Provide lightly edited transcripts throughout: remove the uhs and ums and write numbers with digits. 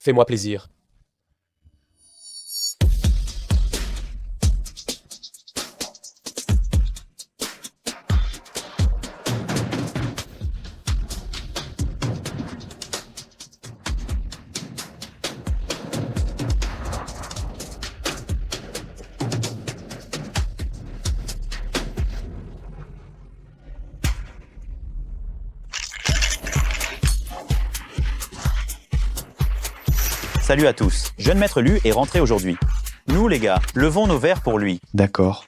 Fais-moi plaisir. Salut à tous, jeune maître Lu est rentré aujourd'hui. Nous les gars, levons nos verres pour lui. D'accord.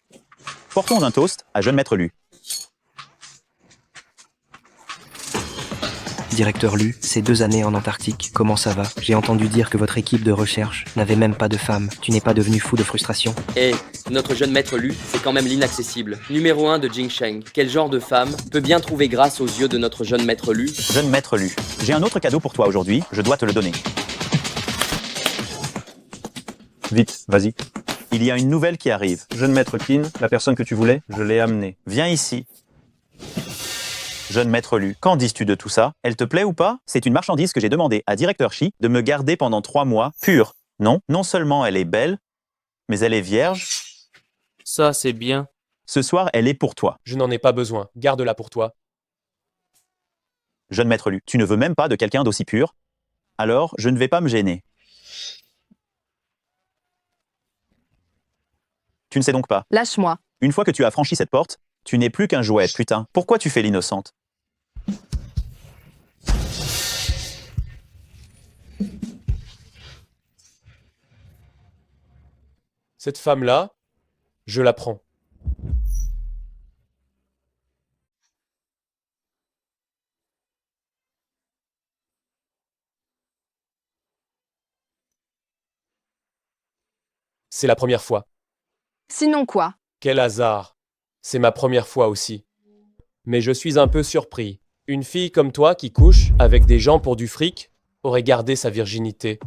Portons un toast à jeune maître Lu. Directeur Lu, ces 2 années en Antarctique, comment ça va? J'ai entendu dire que votre équipe de recherche n'avait même pas de femmes. Tu n'es pas devenu fou de frustration? Eh, notre jeune maître Lu, c'est quand même l'inaccessible. Numéro 1 de Jingsheng. Quel genre de femme peut bien trouver grâce aux yeux de notre jeune maître Lu? Jeune maître Lu, j'ai un autre cadeau pour toi aujourd'hui, je dois te le donner. Vite, vas-y. Il y a une nouvelle qui arrive. Jeune maître Qin, la personne que tu voulais, je l'ai amenée. Viens ici. Jeune maître Lu, qu'en dis-tu de tout ça? Elle te plaît ou pas? C'est une marchandise que j'ai demandé à Directeur Shi de me garder pendant 3 mois, pure. Non, non seulement elle est belle, mais elle est vierge. Ça, c'est bien. Ce soir, elle est pour toi. Je n'en ai pas besoin. Garde-la pour toi. Jeune maître Lu, tu ne veux même pas de quelqu'un d'aussi pur? Alors, je ne vais pas me gêner. Tu ne sais donc pas. Lâche-moi. Une fois que tu as franchi cette porte, tu n'es plus qu'un jouet, putain. Pourquoi tu fais l'innocente? Cette femme-là, je la prends. C'est la première fois. Sinon quoi? Quel hasard. C'est ma première fois aussi. Mais je suis un peu surpris. Une fille comme toi qui couche avec des gens pour du fric aurait gardé sa virginité.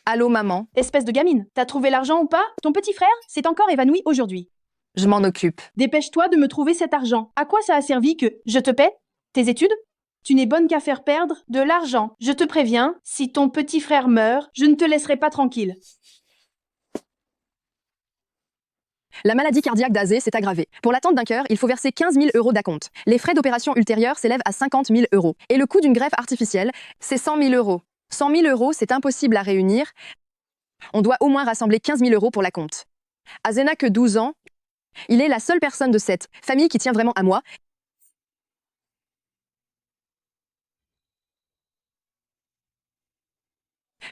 Allô maman? Espèce de gamine, t'as trouvé l'argent ou pas? Ton petit frère s'est encore évanoui aujourd'hui. Je m'en occupe. Dépêche-toi de me trouver cet argent. À quoi ça a servi que je te paie? Tes études? Tu n'es bonne qu'à faire perdre de l'argent. Je te préviens, si ton petit frère meurt, je ne te laisserai pas tranquille. La maladie cardiaque d'Azé s'est aggravée. Pour l'attente d'un cœur, il faut verser 15 000 € d'acompte. Les frais d'opération ultérieurs s'élèvent à 50 000 €. Et le coût d'une greffe artificielle, c'est 100 000 €. 100 000 €, c'est impossible à réunir. On doit au moins rassembler 15 000 € pour l'acompte. Azé n'a que 12 ans. Il est la seule personne de cette famille qui tient vraiment à moi.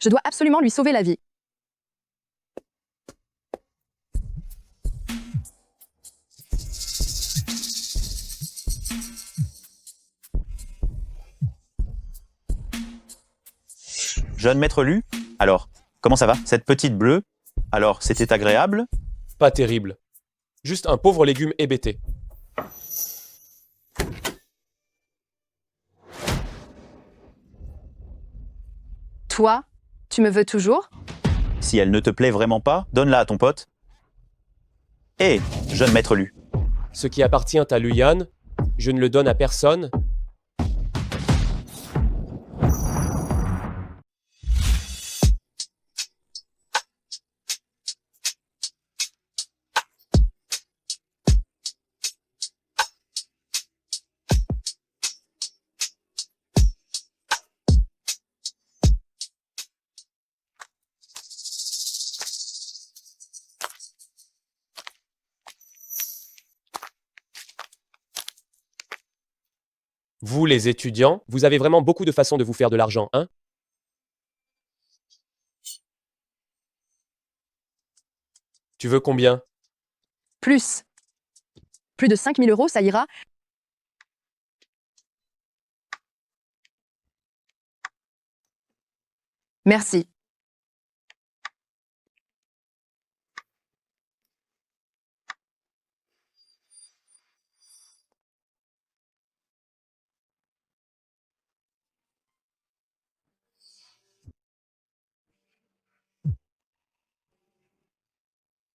Je dois absolument lui sauver la vie. Jeune maître Lu? Alors, comment ça va? Cette petite bleue? Alors, c'était agréable? Pas terrible. Juste un pauvre légume hébété. Toi, tu me veux toujours? Si elle ne te plaît vraiment pas, donne-la à ton pote. Hé, jeune maître Lu. Ce qui appartient à Luyan, je ne le donne à personne. Vous, les étudiants, vous avez vraiment beaucoup de façons de vous faire de l'argent, hein? Tu veux combien? Plus. Plus de 5 000 €, ça ira. Merci.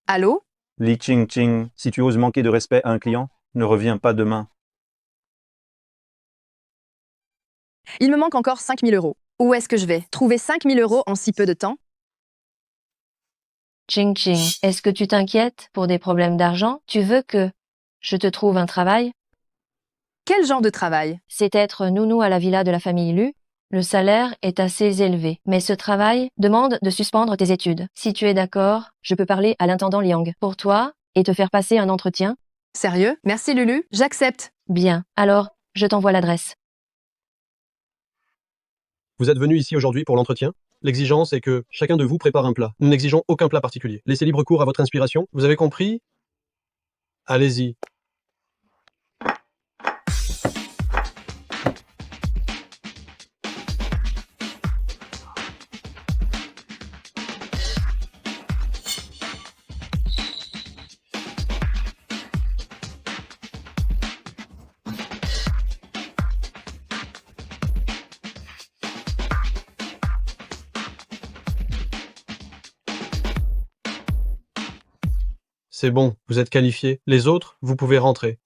Allô? Li Ching Ching, si tu oses manquer de respect à un client, ne reviens pas demain. Il me manque encore 5 000 euros. Où est-ce que je vais trouver 5 000 euros en si peu de temps? Ching Ching, est-ce que tu t'inquiètes pour des problèmes d'argent? Tu veux que je te trouve un travail? Quel genre de travail? C'est être nounou à la villa de la famille Lu. Le salaire est assez élevé, mais ce travail demande de suspendre tes études. Si tu es d'accord, je peux parler à l'intendant Liang pour toi et te faire passer un entretien. Sérieux? Merci Lulu, j'accepte. Bien, alors, je t'envoie l'adresse. Vous êtes venu ici aujourd'hui pour l'entretien? L'exigence est que chacun de vous prépare un plat. Nous n'exigeons aucun plat particulier. Laissez libre cours à votre inspiration. Vous avez compris? Allez-y. C'est bon, vous êtes qualifiés. Les autres, vous pouvez rentrer.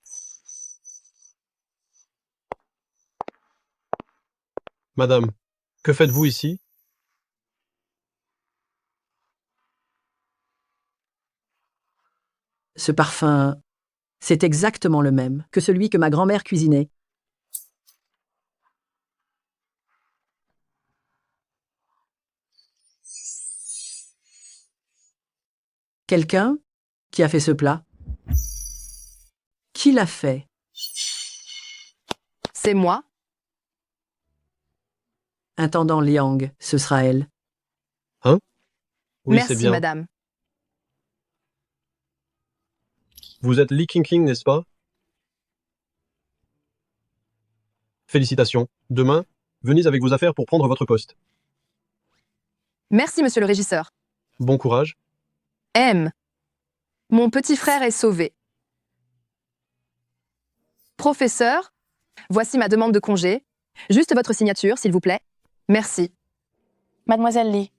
Madame, que faites-vous ici? Ce parfum, c'est exactement le même que celui que ma grand-mère cuisinait. Quelqu'un qui a fait ce plat? Qui l'a fait? C'est moi? Intendant Liang, ce sera elle. Oui, Merci c'est bien. madame. Vous êtes Li Qingqing, n'est-ce pas? Félicitations. Demain, venez avec vos affaires pour prendre votre poste. Merci monsieur le régisseur. Bon courage. M. Mon petit frère est sauvé. Professeur, voici ma demande de congé. Juste votre signature, s'il vous plaît. Merci. Mademoiselle Lee,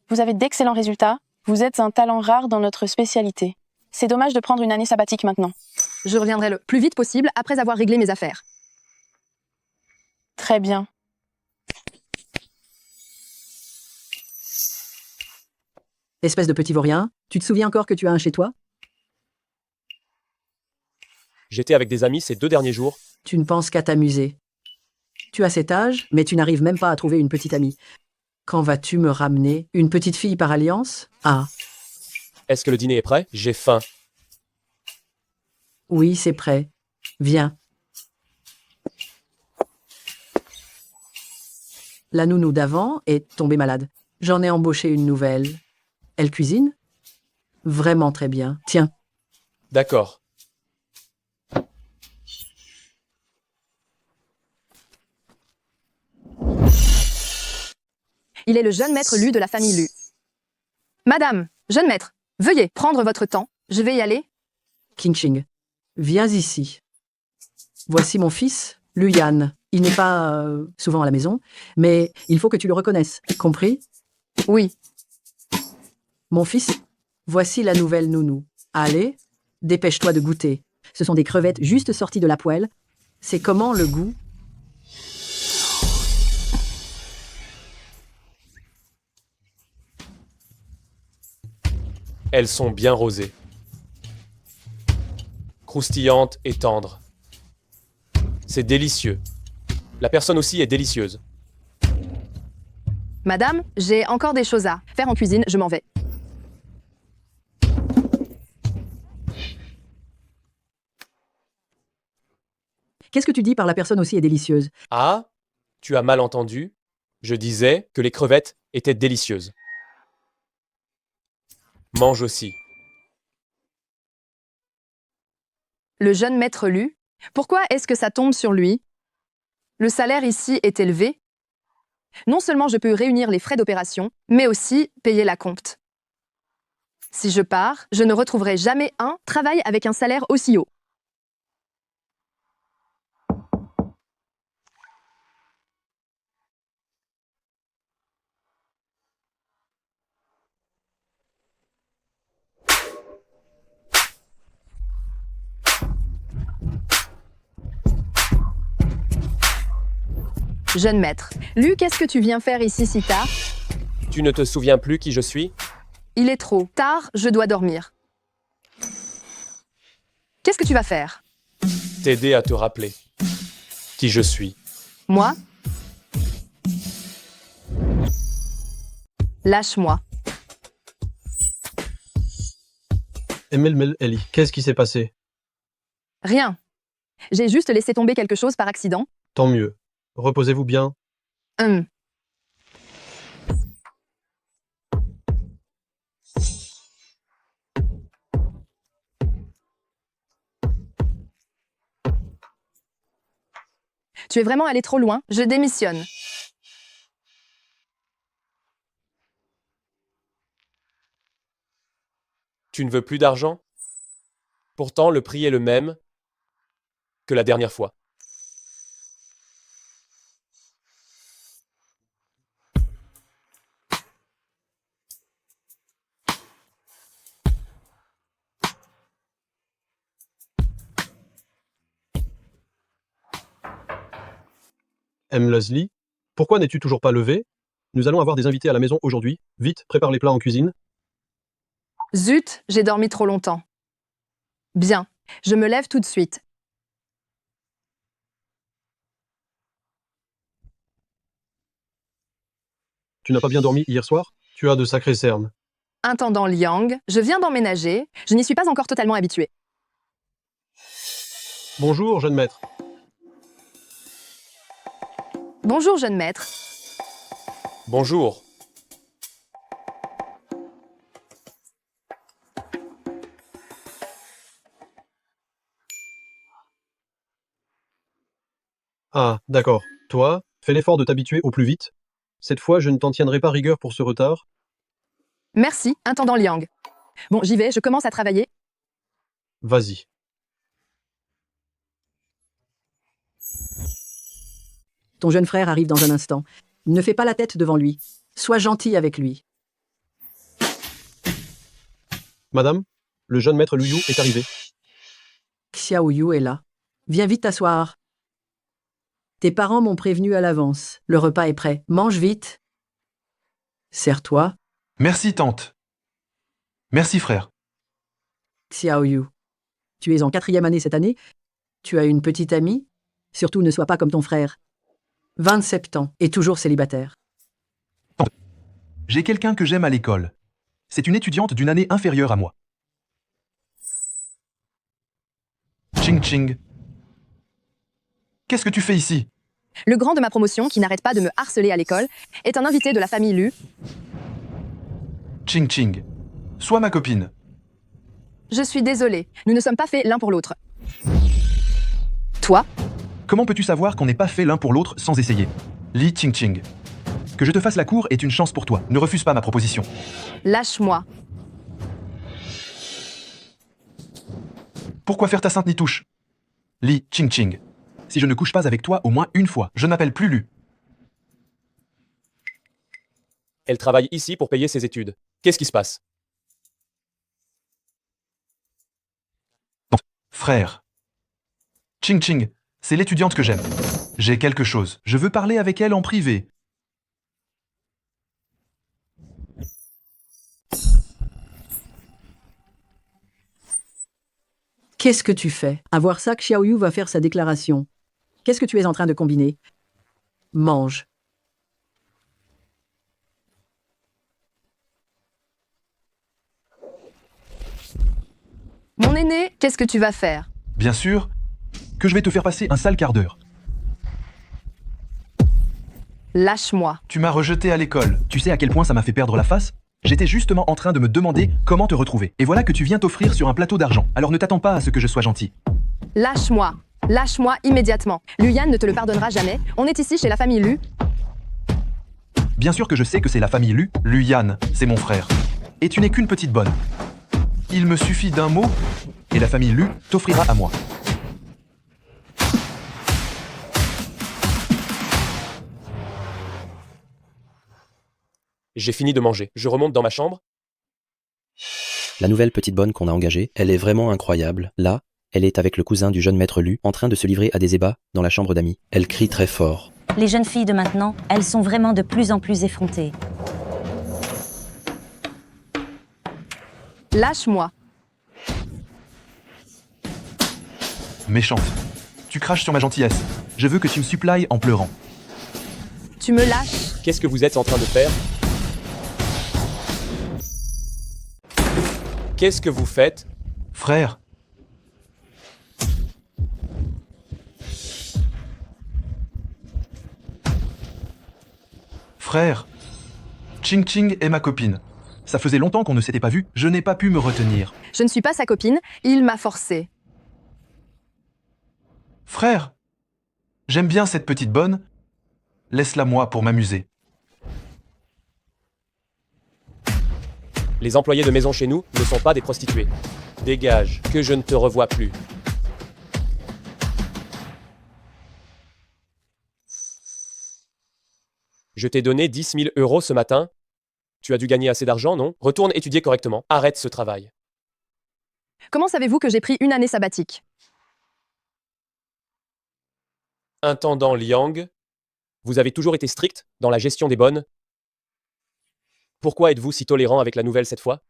vous avez d'excellents résultats. Vous êtes un talent rare dans notre spécialité. C'est dommage de prendre une année sabbatique maintenant. Je reviendrai le plus vite possible après avoir réglé mes affaires. Très bien. Espèce de petit vaurien, tu te souviens encore que tu as un chez toi? J'étais avec des amis ces 2 derniers jours. Tu ne penses qu'à t'amuser. Tu as cet âge, mais tu n'arrives même pas à trouver une petite amie. Quand vas-tu me ramener une petite fille par alliance? Ah, Est-ce que le dîner est prêt? J'ai faim. oui, c'est prêt. Viens. La nounou d'avant est tombée malade. J'en ai embauché une nouvelle. Elle cuisine? Vraiment très bien. Tiens, D'accord. Il est le jeune maître Lu de la famille Lu. Madame, jeune maître, veuillez prendre votre temps. Je vais y aller. Qingqing, viens ici. Voici mon fils, Luyan. Il n'est pas souvent à la maison, mais il faut que tu le reconnaisses. Compris? Oui. Mon fils, voici la nouvelle nounou. Allez, dépêche-toi de goûter. Ce sont des crevettes juste sorties de la poêle. C'est comment le goût? Elles sont bien rosées. Croustillantes et tendres. C'est délicieux. La personne aussi est délicieuse. Madame, j'ai encore des choses à faire en cuisine, je m'en vais. Qu'est-ce que tu dis par la personne aussi est délicieuse? Ah, tu as mal entendu. Je disais que les crevettes étaient délicieuses. Mange aussi. Le jeune maître Lu, pourquoi est-ce que ça tombe sur lui? Le salaire ici est élevé. Non seulement je peux réunir les frais d'opération, mais aussi payer la compte. Si je pars, je ne retrouverai jamais un travail avec un salaire aussi haut. Jeune maître. Lu, qu'est-ce que tu viens faire ici si tard? Tu ne te souviens plus qui je suis? Il est trop tard, je dois dormir. Qu'est-ce que tu vas faire? T'aider à te rappeler qui je suis. Moi? Lâche-moi. Emel Eli, qu'est-ce qui s'est passé? Rien. J'ai juste laissé tomber quelque chose par accident. Tant mieux. Reposez-vous bien. Hum. Tu es vraiment allé trop loin, je démissionne. Tu ne veux plus d'argent? Pourtant, le prix est le même que la dernière fois. Leslie, pourquoi n'es-tu toujours pas levé? Nous allons avoir des invités à la maison aujourd'hui. Vite, prépare les plats en cuisine. Zut, j'ai dormi trop longtemps. Bien, je me lève tout de suite. Tu n'as pas bien dormi hier soir? Tu as de sacrés cernes. Intendant Liang, je viens d'emménager, je n'y suis pas encore totalement habituée. Bonjour, jeune maître. Bonjour, jeune maître. Bonjour. Ah, d'accord. Toi, fais l'effort de t'habituer au plus vite. Cette fois, je ne t'en tiendrai pas rigueur pour ce retard. Merci, intendant Liang. Bon, j'y vais, je commence à travailler. Vas-y. Ton jeune frère arrive dans un instant. Ne fais pas la tête devant lui. Sois gentil avec lui. Madame, le jeune maître Liu est arrivé. Xiao Yu est là. Viens vite t'asseoir. Tes parents m'ont prévenu à l'avance. Le repas est prêt. Mange vite. Sers-toi. Merci, tante. Merci, frère. Xiao Yu. Tu es en 4e année cette année. Tu as une petite amie. Surtout ne sois pas comme ton frère. 27 ans et toujours célibataire. J'ai quelqu'un que j'aime à l'école. C'est une étudiante d'une année inférieure à moi. Ching Ching. Qu'est-ce que tu fais ici? Le grand de ma promotion, qui n'arrête pas de me harceler à l'école, est un invité de la famille Lu. Ching Ching. Sois ma copine. Je suis désolée, nous ne sommes pas faits l'un pour l'autre. Toi? Comment peux-tu savoir qu'on n'est pas fait l'un pour l'autre sans essayer? Li Ching Ching. Que je te fasse la cour est une chance pour toi. Ne refuse pas ma proposition. Lâche-moi. Pourquoi faire ta sainte nitouche? Li Ching Ching. Si je ne couche pas avec toi au moins une fois, je ne m'appelle plus Lu. Elle travaille ici pour payer ses études. Qu'est-ce qui se passe? Frère. Ching Ching, c'est l'étudiante que j'aime. J'ai quelque chose. Je veux parler avec elle en privé. Qu'est-ce que tu fais? À voir ça, Xiao Yu va faire sa déclaration. Qu'est-ce que tu es en train de combiner? Mange. Mon aîné, qu'est-ce que tu vas faire? Bien sûr que je vais te faire passer un sale quart d'heure. Lâche-moi. Tu m'as rejeté à l'école. Tu sais à quel point ça m'a fait perdre la face? J'étais justement en train de me demander comment te retrouver. Et voilà que tu viens t'offrir sur un plateau d'argent. Alors ne t'attends pas à ce que je sois gentil. Lâche-moi. Lâche-moi immédiatement. Lu Yan ne te le pardonnera jamais. On est ici chez la famille Lu. Bien sûr que je sais que c'est la famille Lu. Lu Yan, c'est mon frère. Et tu n'es qu'une petite bonne. Il me suffit d'un mot, et la famille Lu t'offrira à moi. J'ai fini de manger. Je remonte dans ma chambre. La nouvelle petite bonne qu'on a engagée, elle est vraiment incroyable. Là, elle est avec le cousin du jeune maître Lu, en train de se livrer à des ébats dans la chambre d'amis. Elle crie très fort. Les jeunes filles de maintenant, elles sont vraiment de plus en plus effrontées. Lâche-moi. Méchante. Tu craches sur ma gentillesse. Je veux que tu me supplies en pleurant. Tu me lâches. Qu'est-ce que vous êtes en train de faire? Qu'est-ce que vous faites? Frère. Frère. Ching Ching est ma copine. Ça faisait longtemps qu'on ne s'était pas vu, je n'ai pas pu me retenir. Je ne suis pas sa copine, il m'a forcé. Frère. J'aime bien cette petite bonne. Laisse-la moi pour m'amuser. Les employés de maison chez nous ne sont pas des prostituées. Dégage, que je ne te revois plus. Je t'ai donné 10 000 € ce matin. Tu as dû gagner assez d'argent, non? Retourne étudier correctement. Arrête ce travail. Comment savez-vous que j'ai pris une année sabbatique? Intendant Liang, vous avez toujours été strict dans la gestion des bonnes. Pourquoi êtes-vous si tolérant avec la nouvelle cette fois?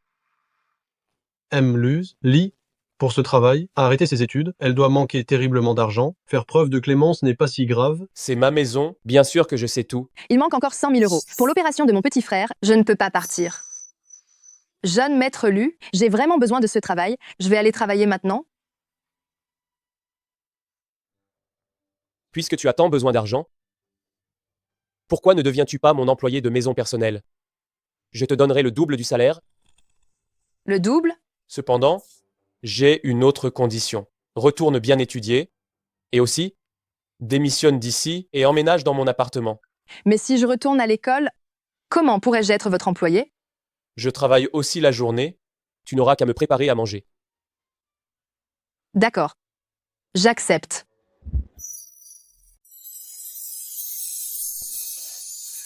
Li, pour ce travail, a arrêté ses études, elle doit manquer terriblement d'argent, faire preuve de clémence n'est pas si grave. C'est ma maison, bien sûr que je sais tout. Il manque encore 100 000 €. Pour l'opération de mon petit frère, je ne peux pas partir. Jeune maître Lu, j'ai vraiment besoin de ce travail. Je vais aller travailler maintenant. Puisque tu as tant besoin d'argent, pourquoi ne deviens-tu pas mon employé de maison personnelle? Je te donnerai le double du salaire. Le double? Cependant, j'ai une autre condition. Retourne bien étudier. Et aussi, démissionne d'ici et emménage dans mon appartement. Mais si je retourne à l'école, comment pourrais-je être votre employé? Je travaille aussi la journée. Tu n'auras qu'à me préparer à manger. D'accord. J'accepte.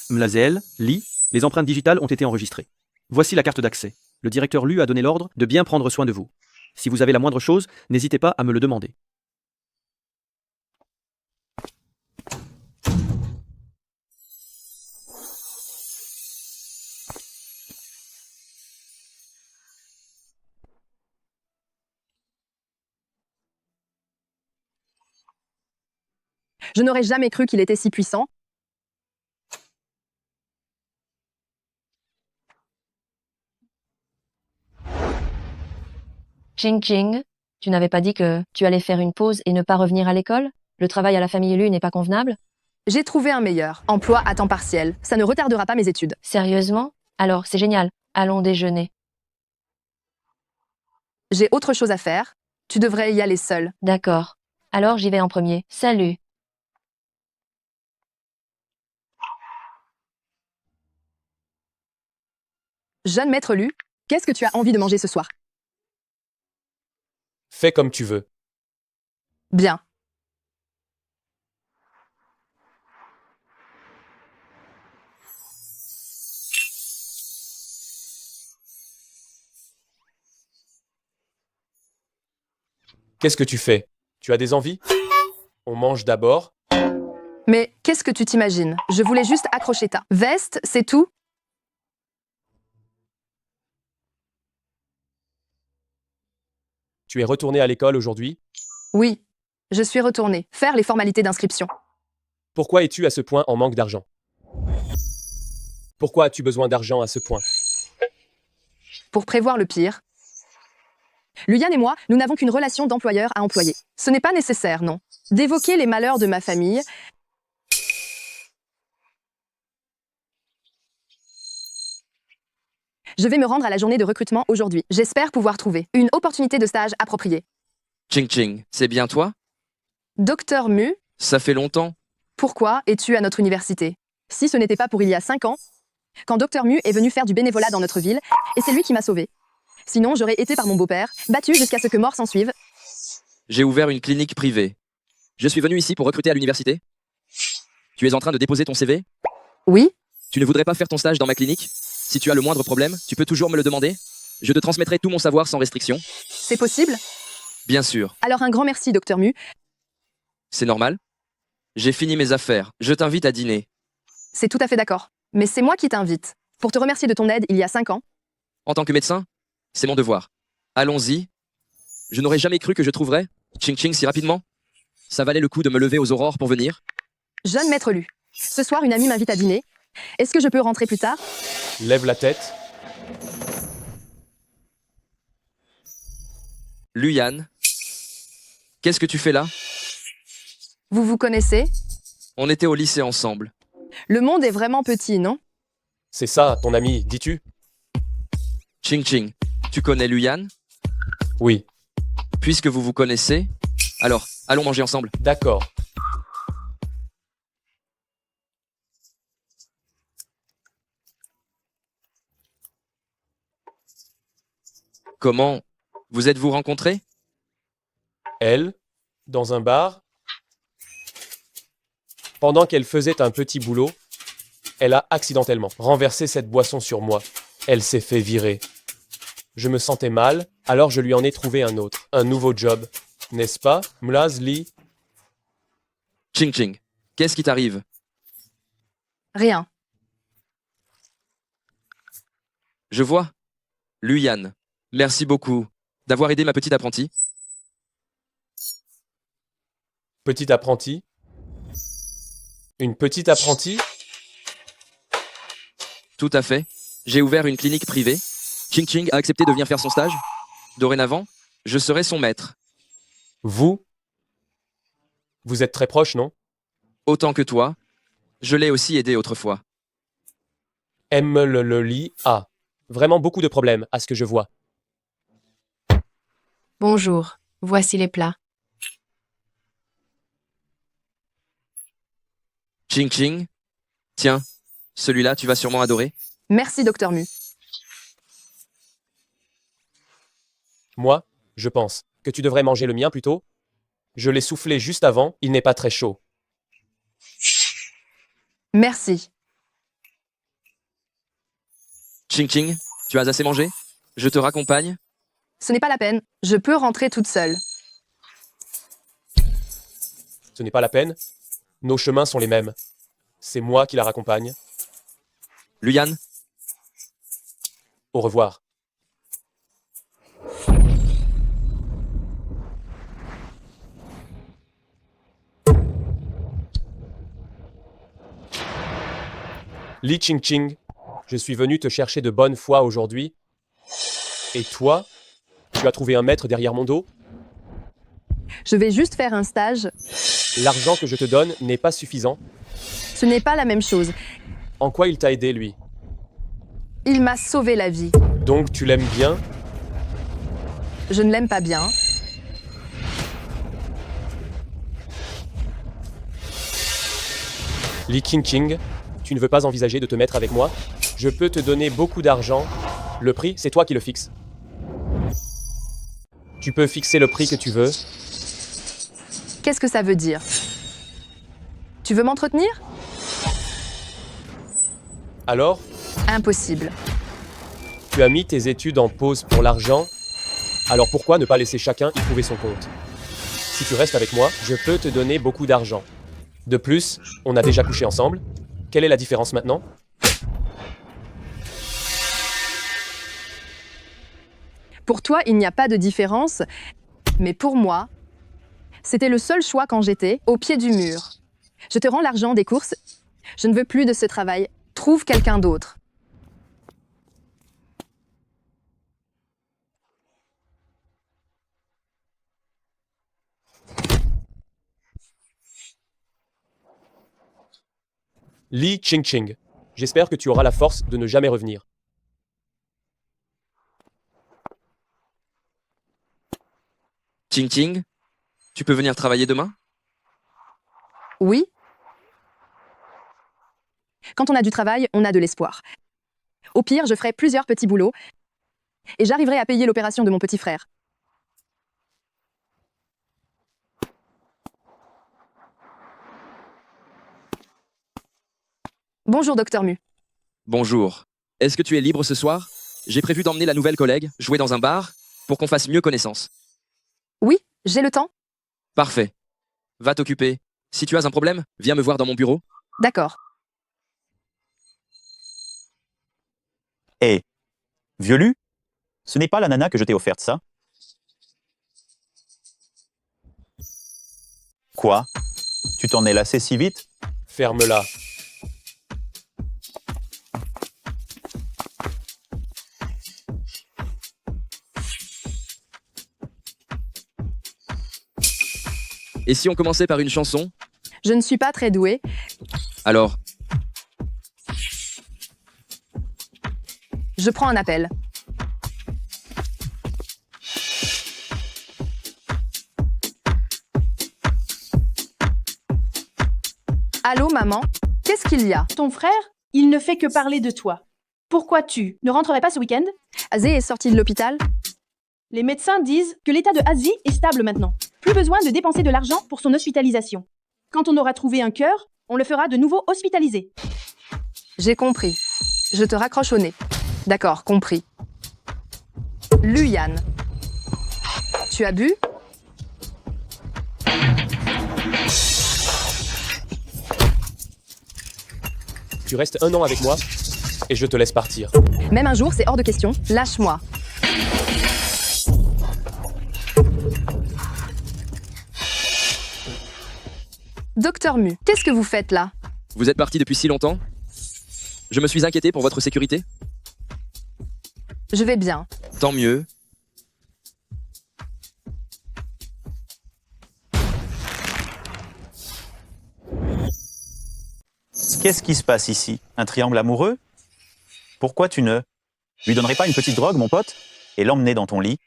Mlazel, Li, les empreintes digitales ont été enregistrées. Voici la carte d'accès. Le directeur Lu a donné l'ordre de bien prendre soin de vous. Si vous avez la moindre chose, n'hésitez pas à me le demander. Je n'aurais jamais cru qu'il était si puissant. Ching Ching, tu n'avais pas dit que tu allais faire une pause et ne pas revenir à l'école? Le travail à la famille Lu n'est pas convenable? J'ai trouvé un meilleur. Emploi à temps partiel. Ça ne retardera pas mes études. Sérieusement? Alors, c'est génial. Allons déjeuner. J'ai autre chose à faire. Tu devrais y aller seul. D'accord. Alors j'y vais en premier. Salut. Jeune maître Lu, qu'est-ce que tu as envie de manger ce soir? Fais comme tu veux. Bien. Qu'est-ce que tu fais? Tu as des envies? On mange d'abord. Mais qu'est-ce que tu t'imagines? Je voulais juste accrocher ta veste, c'est tout? Tu es retourné à l'école aujourd'hui? Oui. Je suis retournée faire les formalités d'inscription. Pourquoi es-tu à ce point en manque d'argent? Pourquoi as-tu besoin d'argent à ce point? Pour prévoir le pire. Luyan et moi, nous n'avons qu'une relation d'employeur à employé. Ce n'est pas nécessaire, non. D'évoquer les malheurs de ma famille. Je vais me rendre à la journée de recrutement aujourd'hui. J'espère pouvoir trouver une opportunité de stage appropriée. Ching Ching, c'est bien toi? Docteur Mu, Ça fait longtemps. pourquoi es-tu à notre université? Si ce n'était pas pour il y a 5 ans, quand Docteur Mu est venu faire du bénévolat dans notre ville, et c'est lui qui m'a sauvée. Sinon, j'aurais été par mon beau-père, battu jusqu'à ce que mort s'ensuive. J'ai ouvert une clinique privée. Je suis venu ici pour recruter à l'université. Tu es en train de déposer ton CV? Oui. Tu ne voudrais pas faire ton stage dans ma clinique? Si tu as le moindre problème, tu peux toujours me le demander. Je te transmettrai tout mon savoir sans restriction. C'est possible? Bien sûr. Alors un grand merci, Docteur Mu. C'est normal. J'ai fini mes affaires. Je t'invite à dîner. C'est tout à fait d'accord. Mais c'est moi qui t'invite. Pour te remercier de ton aide il y a 5 ans. En tant que médecin, c'est mon devoir. Allons-y. Je n'aurais jamais cru que je trouverais Ching Ching si rapidement. Ça valait le coup de me lever aux aurores pour venir. Jeune maître Lu. Ce soir, une amie m'invite à dîner. Est-ce que je peux rentrer plus tard? Lève la tête. Luyan, qu'est-ce que tu fais là? Vous vous connaissez? On était au lycée ensemble. Le monde est vraiment petit, non? C'est ça, ton ami, dis-tu? Ching Ching, tu connais Luyan? Oui. Puisque vous vous connaissez, alors, allons manger ensemble. D'accord. Comment vous êtes-vous rencontrés? Elle, dans un bar. Pendant qu'elle faisait un petit boulot, elle a accidentellement renversé cette boisson sur moi. Elle s'est fait virer. Je me sentais mal, alors je lui en ai trouvé un autre, un nouveau job. N'est-ce pas, Mlaz Lee? Ching Ching, qu'est-ce qui t'arrive? Rien. Je vois. Luyan, merci beaucoup d'avoir aidé ma petite apprentie. Petit apprenti? Une petite apprentie? Tout à fait. J'ai ouvert une clinique privée. Ching Ching a accepté de venir faire son stage. Dorénavant, je serai son maître. Vous? Vous êtes très proche, non? Autant que toi, je l'ai aussi aidé autrefois. Lee a vraiment beaucoup de problèmes, à ce que je vois. Bonjour, voici les plats. Ching Ching, tiens, celui-là tu vas sûrement adorer. Merci, Docteur Mu. Moi, je pense que tu devrais manger le mien plutôt. Je l'ai soufflé juste avant, il n'est pas très chaud. Merci. Ching Ching, tu as assez mangé? Je te raccompagne? Ce n'est pas la peine. Je peux rentrer toute seule. Ce n'est pas la peine. Nos chemins sont les mêmes. C'est moi qui la raccompagne. Luyan, au revoir. Li Ching Ching, je suis venu te chercher de bonne foi aujourd'hui. Et toi, tu as trouvé un maître derrière mon dos? Je vais juste faire un stage. L'argent que je te donne n'est pas suffisant. Ce n'est pas la même chose. En quoi il t'a aidé, lui? Il m'a sauvé la vie. Donc tu l'aimes bien? Je ne l'aime pas bien. Li Ching Ching, tu ne veux pas envisager de te mettre avec moi? Je peux te donner beaucoup d'argent. Le prix, c'est toi qui le fixes. Tu peux fixer le prix que tu veux. Qu'est-ce que ça veut dire? Tu veux m'entretenir? Alors? Impossible. Tu as mis tes études en pause pour l'argent? Alors pourquoi ne pas laisser chacun y trouver son compte? Si tu restes avec moi, je peux te donner beaucoup d'argent. De plus, on a déjà couché ensemble. Quelle est la différence maintenant? Pour toi, il n'y a pas de différence, mais pour moi, c'était le seul choix quand j'étais au pied du mur. Je te rends l'argent des courses. Je ne veux plus de ce travail. Trouve quelqu'un d'autre. Li Ching Ching, j'espère que tu auras la force de ne jamais revenir. Ching Ching, tu peux venir travailler demain? Oui. Quand on a du travail, on a de l'espoir. Au pire, je ferai plusieurs petits boulots et j'arriverai à payer l'opération de mon petit frère. Bonjour, Docteur Mu. Bonjour. Est-ce que tu es libre ce soir? J'ai prévu d'emmener la nouvelle collègue jouer dans un bar pour qu'on fasse mieux connaissance. Oui, j'ai le temps. Parfait. Va t'occuper Si tu as un problème, viens me voir dans mon bureau. D'accord. Hé, Violu, ce n'est pas la nana que je t'ai offerte, ça? Quoi? Tu t'en es lassé si vite? Ferme-la. Et si on commençait par une chanson? Je ne suis pas très douée. Alors, Je prends un appel. Allô, maman? Qu'est-ce qu'il y a? Ton frère, il ne fait que parler de toi. Pourquoi tu ne rentrerais pas ce week-end? Azé est sorti de l'hôpital. Les médecins disent que l'état de Azi est stable maintenant. Plus besoin de dépenser de l'argent pour son hospitalisation. Quand on aura trouvé un cœur, on le fera de nouveau hospitaliser. J'ai compris. Je te raccroche au nez. D'accord, compris. Luyan. Tu as bu? Tu restes 1 an avec moi et je te laisse partir. Même un jour, c'est hors de question. Lâche-moi. Docteur Mu, qu'est-ce que vous faites là? vous êtes parti depuis si longtemps? Je me suis inquiété pour votre sécurité. Je vais bien. Tant mieux. Qu'est-ce qui se passe ici? Un triangle amoureux? Pourquoi tu ne lui donnerais pas une petite drogue, mon pote, et l'emmener dans ton lit?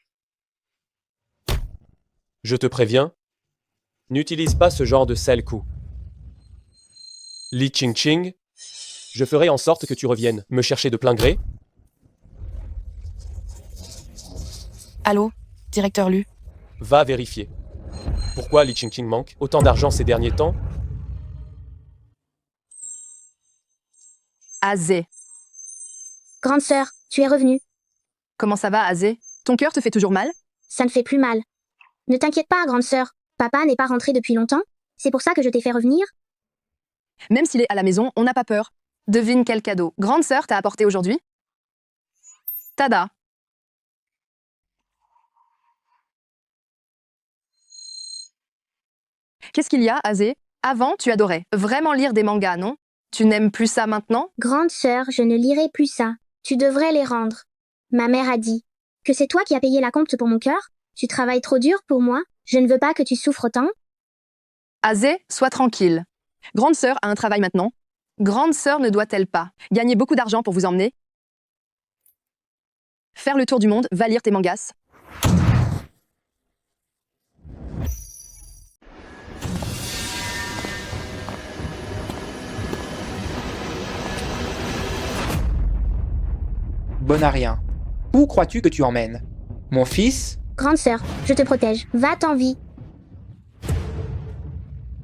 Je te préviens, n'utilise pas ce genre de sale coup. Li Ching Ching, je ferai en sorte que tu reviennes me chercher de plein gré. Allô, directeur Lu. Va vérifier. Pourquoi Li Ching Ching manque autant d'argent ces derniers temps? Azé. Grande sœur, tu es revenue. Comment ça va, Azé? Ton cœur te fait toujours mal? Ça ne fait plus mal. Ne t'inquiète pas, grande sœur. Papa n'est pas rentré depuis longtemps. C'est pour ça que je t'ai fait revenir. Même s'il est à la maison, on n'a pas peur. Devine quel cadeau grande sœur t'a apporté aujourd'hui? Tada. Qu'est-ce qu'il y a, Azé? Avant, tu adorais vraiment lire des mangas, non? Tu n'aimes plus ça maintenant? Grande sœur, je ne lirai plus ça. Tu devrais les rendre. Ma mère a dit que c'est toi qui as payé la compte pour mon cœur. Tu travailles trop dur pour moi. Je ne veux pas que tu souffres tant. Azé, sois tranquille. Grande sœur a un travail maintenant. Grande sœur ne doit-elle pas gagner beaucoup d'argent pour vous emmener? Faire le tour du monde, va lire tes mangas. Bon à rien. Où crois-tu que tu emmènes? Mon fils? Grande sœur, je te protège. Va-t'en vie.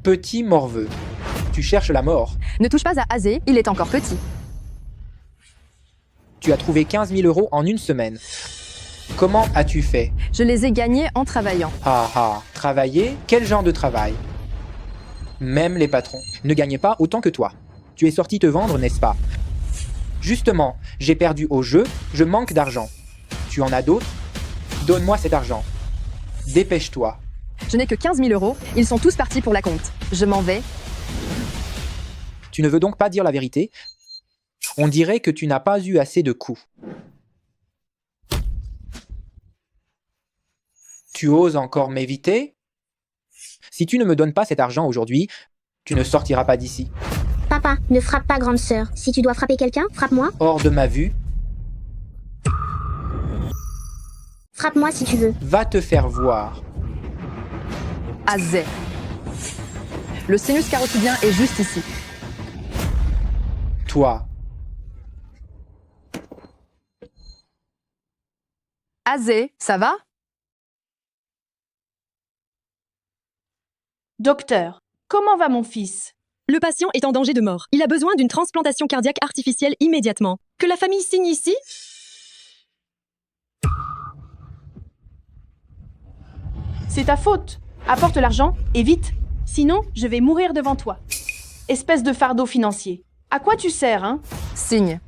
Petit morveux. Tu cherches la mort. Ne touche pas à Azé, il est encore petit. Tu as trouvé 15 000 € en une semaine. Comment as-tu fait? Je les ai gagnés en travaillant. Ah ah, travailler? Quel genre de travail? Même les patrons ne gagnaient pas autant que toi. Tu es sorti te vendre, n'est-ce pas? Justement, j'ai perdu au jeu, je manque d'argent. Tu en as d'autres? Donne-moi cet argent. Dépêche-toi. Je n'ai que 15 000 €, ils sont tous partis pour la compte. Je m'en vais. Tu ne veux donc pas dire la vérité? On dirait que tu n'as pas eu assez de coups. Tu oses encore m'éviter? Si tu ne me donnes pas cet argent aujourd'hui, tu ne sortiras pas d'ici. Papa, ne frappe pas grande sœur. Si tu dois frapper quelqu'un, frappe-moi. Hors de ma vue. Frappe-moi si tu veux. Va te faire voir. Azé. Le sinus carotidien est juste ici. Toi. Azé, ça va? Docteur, comment va mon fils? Le patient est en danger de mort. Il a besoin d'une transplantation cardiaque artificielle immédiatement. Que la famille signe ici? C'est ta faute. Apporte l'argent, et vite. Sinon, je vais mourir devant toi. Espèce de fardeau financier. À quoi tu sers, hein? Signe.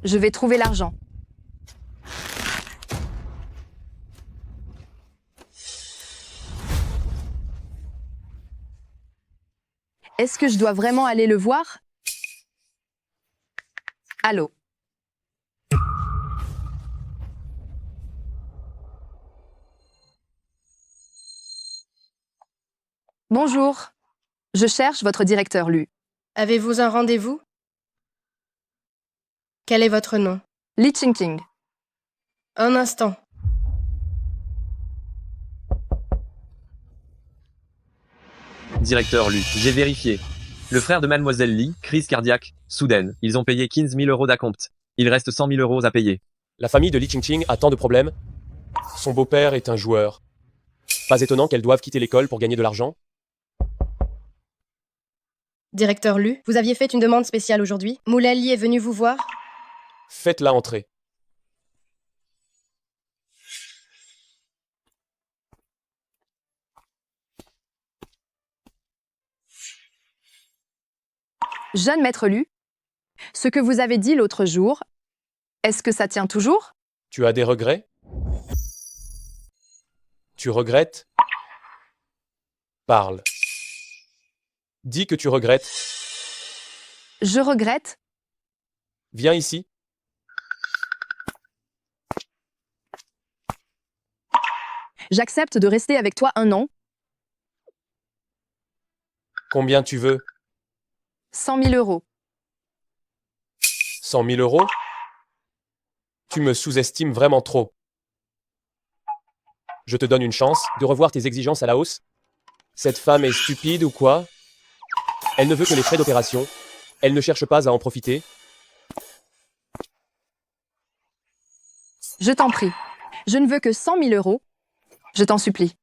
Je vais trouver l'argent. Est-ce que je dois vraiment aller le voir? Allô? Bonjour. Je cherche votre directeur Lu. Avez-vous un rendez-vous? Quel est votre nom? Li Qingqing. Un instant. Directeur Lu, j'ai vérifié. Le frère de Mademoiselle Li, crise cardiaque, soudaine. Ils ont payé 15 000 euros d'acompte. Il reste 100 000 euros à payer. La famille de Li Qingqing a tant de problèmes. Son beau-père est un joueur. Pas étonnant qu'elles doivent quitter l'école pour gagner de l'argent. Directeur Lu, vous aviez fait une demande spéciale aujourd'hui. Moulali est venu vous voir? Faites-la entrer. Jeune maître Lu, ce que vous avez dit l'autre jour, est-ce que ça tient toujours? Tu as des regrets? Tu regrettes? Parle. Dis que tu regrettes. Je regrette. Viens ici. J'accepte de rester avec toi 1 an. Combien tu veux? 100 000 euros. 100 000 euros? Tu me sous-estimes vraiment trop. Je te donne une chance de revoir tes exigences à la hausse. Cette femme est stupide ou quoi? Elle ne veut que les frais d'opération. Elle ne cherche pas à en profiter. Je t'en prie. Je ne veux que 100 000 euros. Je t'en supplie.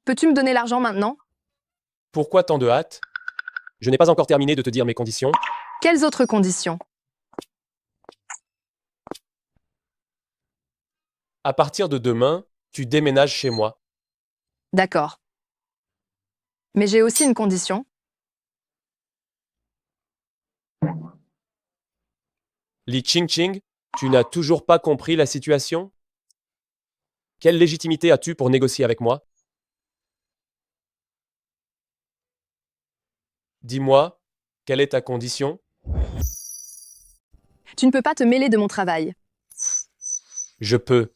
Peux-tu me donner l'argent maintenant? Pourquoi tant de hâte? Je n'ai pas encore terminé de te dire mes conditions. Quelles autres conditions? À partir de demain, tu déménages chez moi. D'accord. Mais j'ai aussi une condition. Li Qingqing, tu n'as toujours pas compris la situation? Quelle légitimité as-tu pour négocier avec moi? Dis-moi, quelle est ta condition? Tu ne peux pas te mêler de mon travail. Je peux.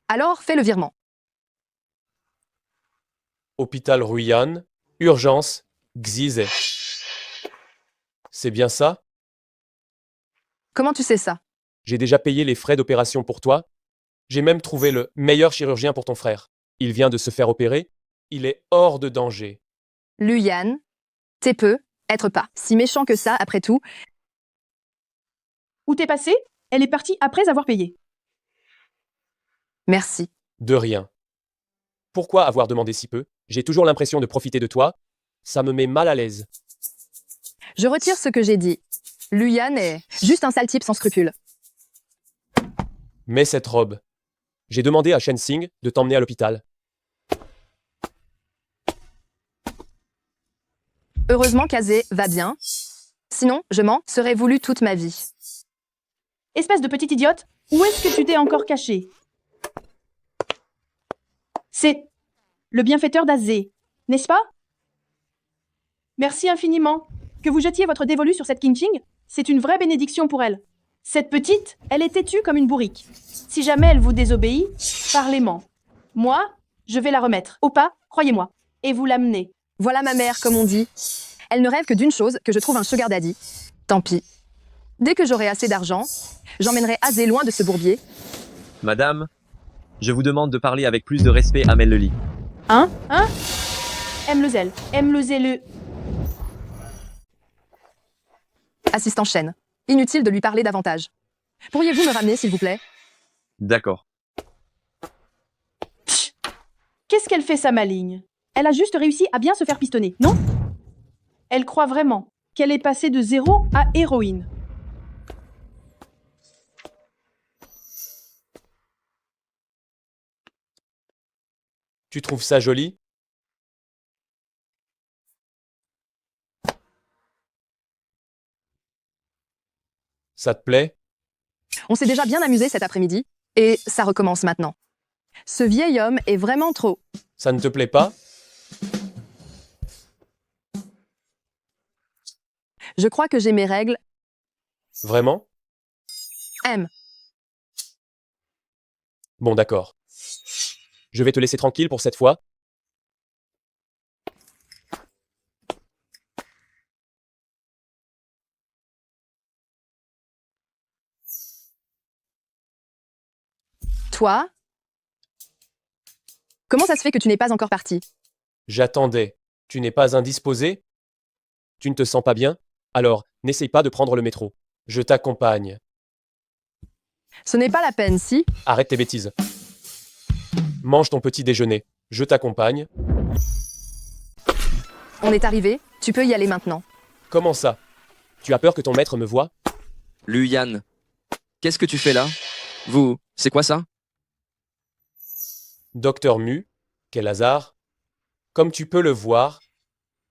Alors, fais le virement. Hôpital Ruyan, urgence, Xize. C'est bien ça? Comment tu sais ça? J'ai déjà payé les frais d'opération pour toi. J'ai même trouvé le meilleur chirurgien pour ton frère. Il vient de se faire opérer. Il est hors de danger. Luyan, t'es peu, être pas. Si méchant que ça, après tout. Où t'es passé? Elle est partie après avoir payé. Merci. De rien. Pourquoi avoir demandé si peu? J'ai toujours l'impression de profiter de toi. Ça me met mal à l'aise. Je retire ce que j'ai dit. Luyan est juste un sale type sans scrupules. Mets cette robe. J'ai demandé à Shen Sing de t'emmener à l'hôpital. Heureusement qu'Azé va bien. Sinon, je m'en serais voulu toute ma vie. Espèce de petite idiote, où est-ce que tu t'es encore caché? C'est le bienfaiteur d'Azé, n'est-ce pas? Merci infiniment. Que vous jetiez votre dévolu sur cette Qingqing, c'est une vraie bénédiction pour elle. Cette petite, elle est têtue comme une bourrique. Si jamais elle vous désobéit, parlez-moi. Moi, je vais la remettre. Au pas, croyez-moi. Et vous l'amenez. Voilà ma mère, comme on dit. Elle ne rêve que d'une chose, que je trouve un sugar daddy. Tant pis. Dès que j'aurai assez d'argent, j'emmènerai Azé loin de ce bourbier. Madame, je vous demande de parler avec plus de respect à Mellely. Hein? Aime le zèle. Aime le zèle. Assistant chaîne. Inutile de lui parler davantage. Pourriez-vous me ramener, s'il vous plaît? D'accord. Qu'est-ce qu'elle fait, sa maligne? Elle a juste réussi à bien se faire pistonner, non? Elle croit vraiment qu'elle est passée de 0 à héroïne. Tu trouves ça joli? Ça te plaît? On s'est déjà bien amusé cet après-midi, et ça recommence maintenant. Ce vieil homme est vraiment trop. Ça ne te plaît pas? Je crois que j'ai mes règles. Vraiment? M. Bon, d'accord. Je vais te laisser tranquille pour cette fois. Toi? Comment ça se fait que tu n'es pas encore parti? J'attendais. Tu n'es pas indisposé? Tu ne te sens pas bien? Alors, n'essaye pas de prendre le métro. Je t'accompagne. Ce n'est pas la peine, si? Arrête tes bêtises. Mange ton petit déjeuner. Je t'accompagne. On est arrivé, tu peux y aller maintenant. Comment ça? Tu as peur que ton maître me voie? Luyan, qu'est-ce que tu fais là? Vous, c'est quoi ça? Docteur Mu, quel hasard. Comme tu peux le voir,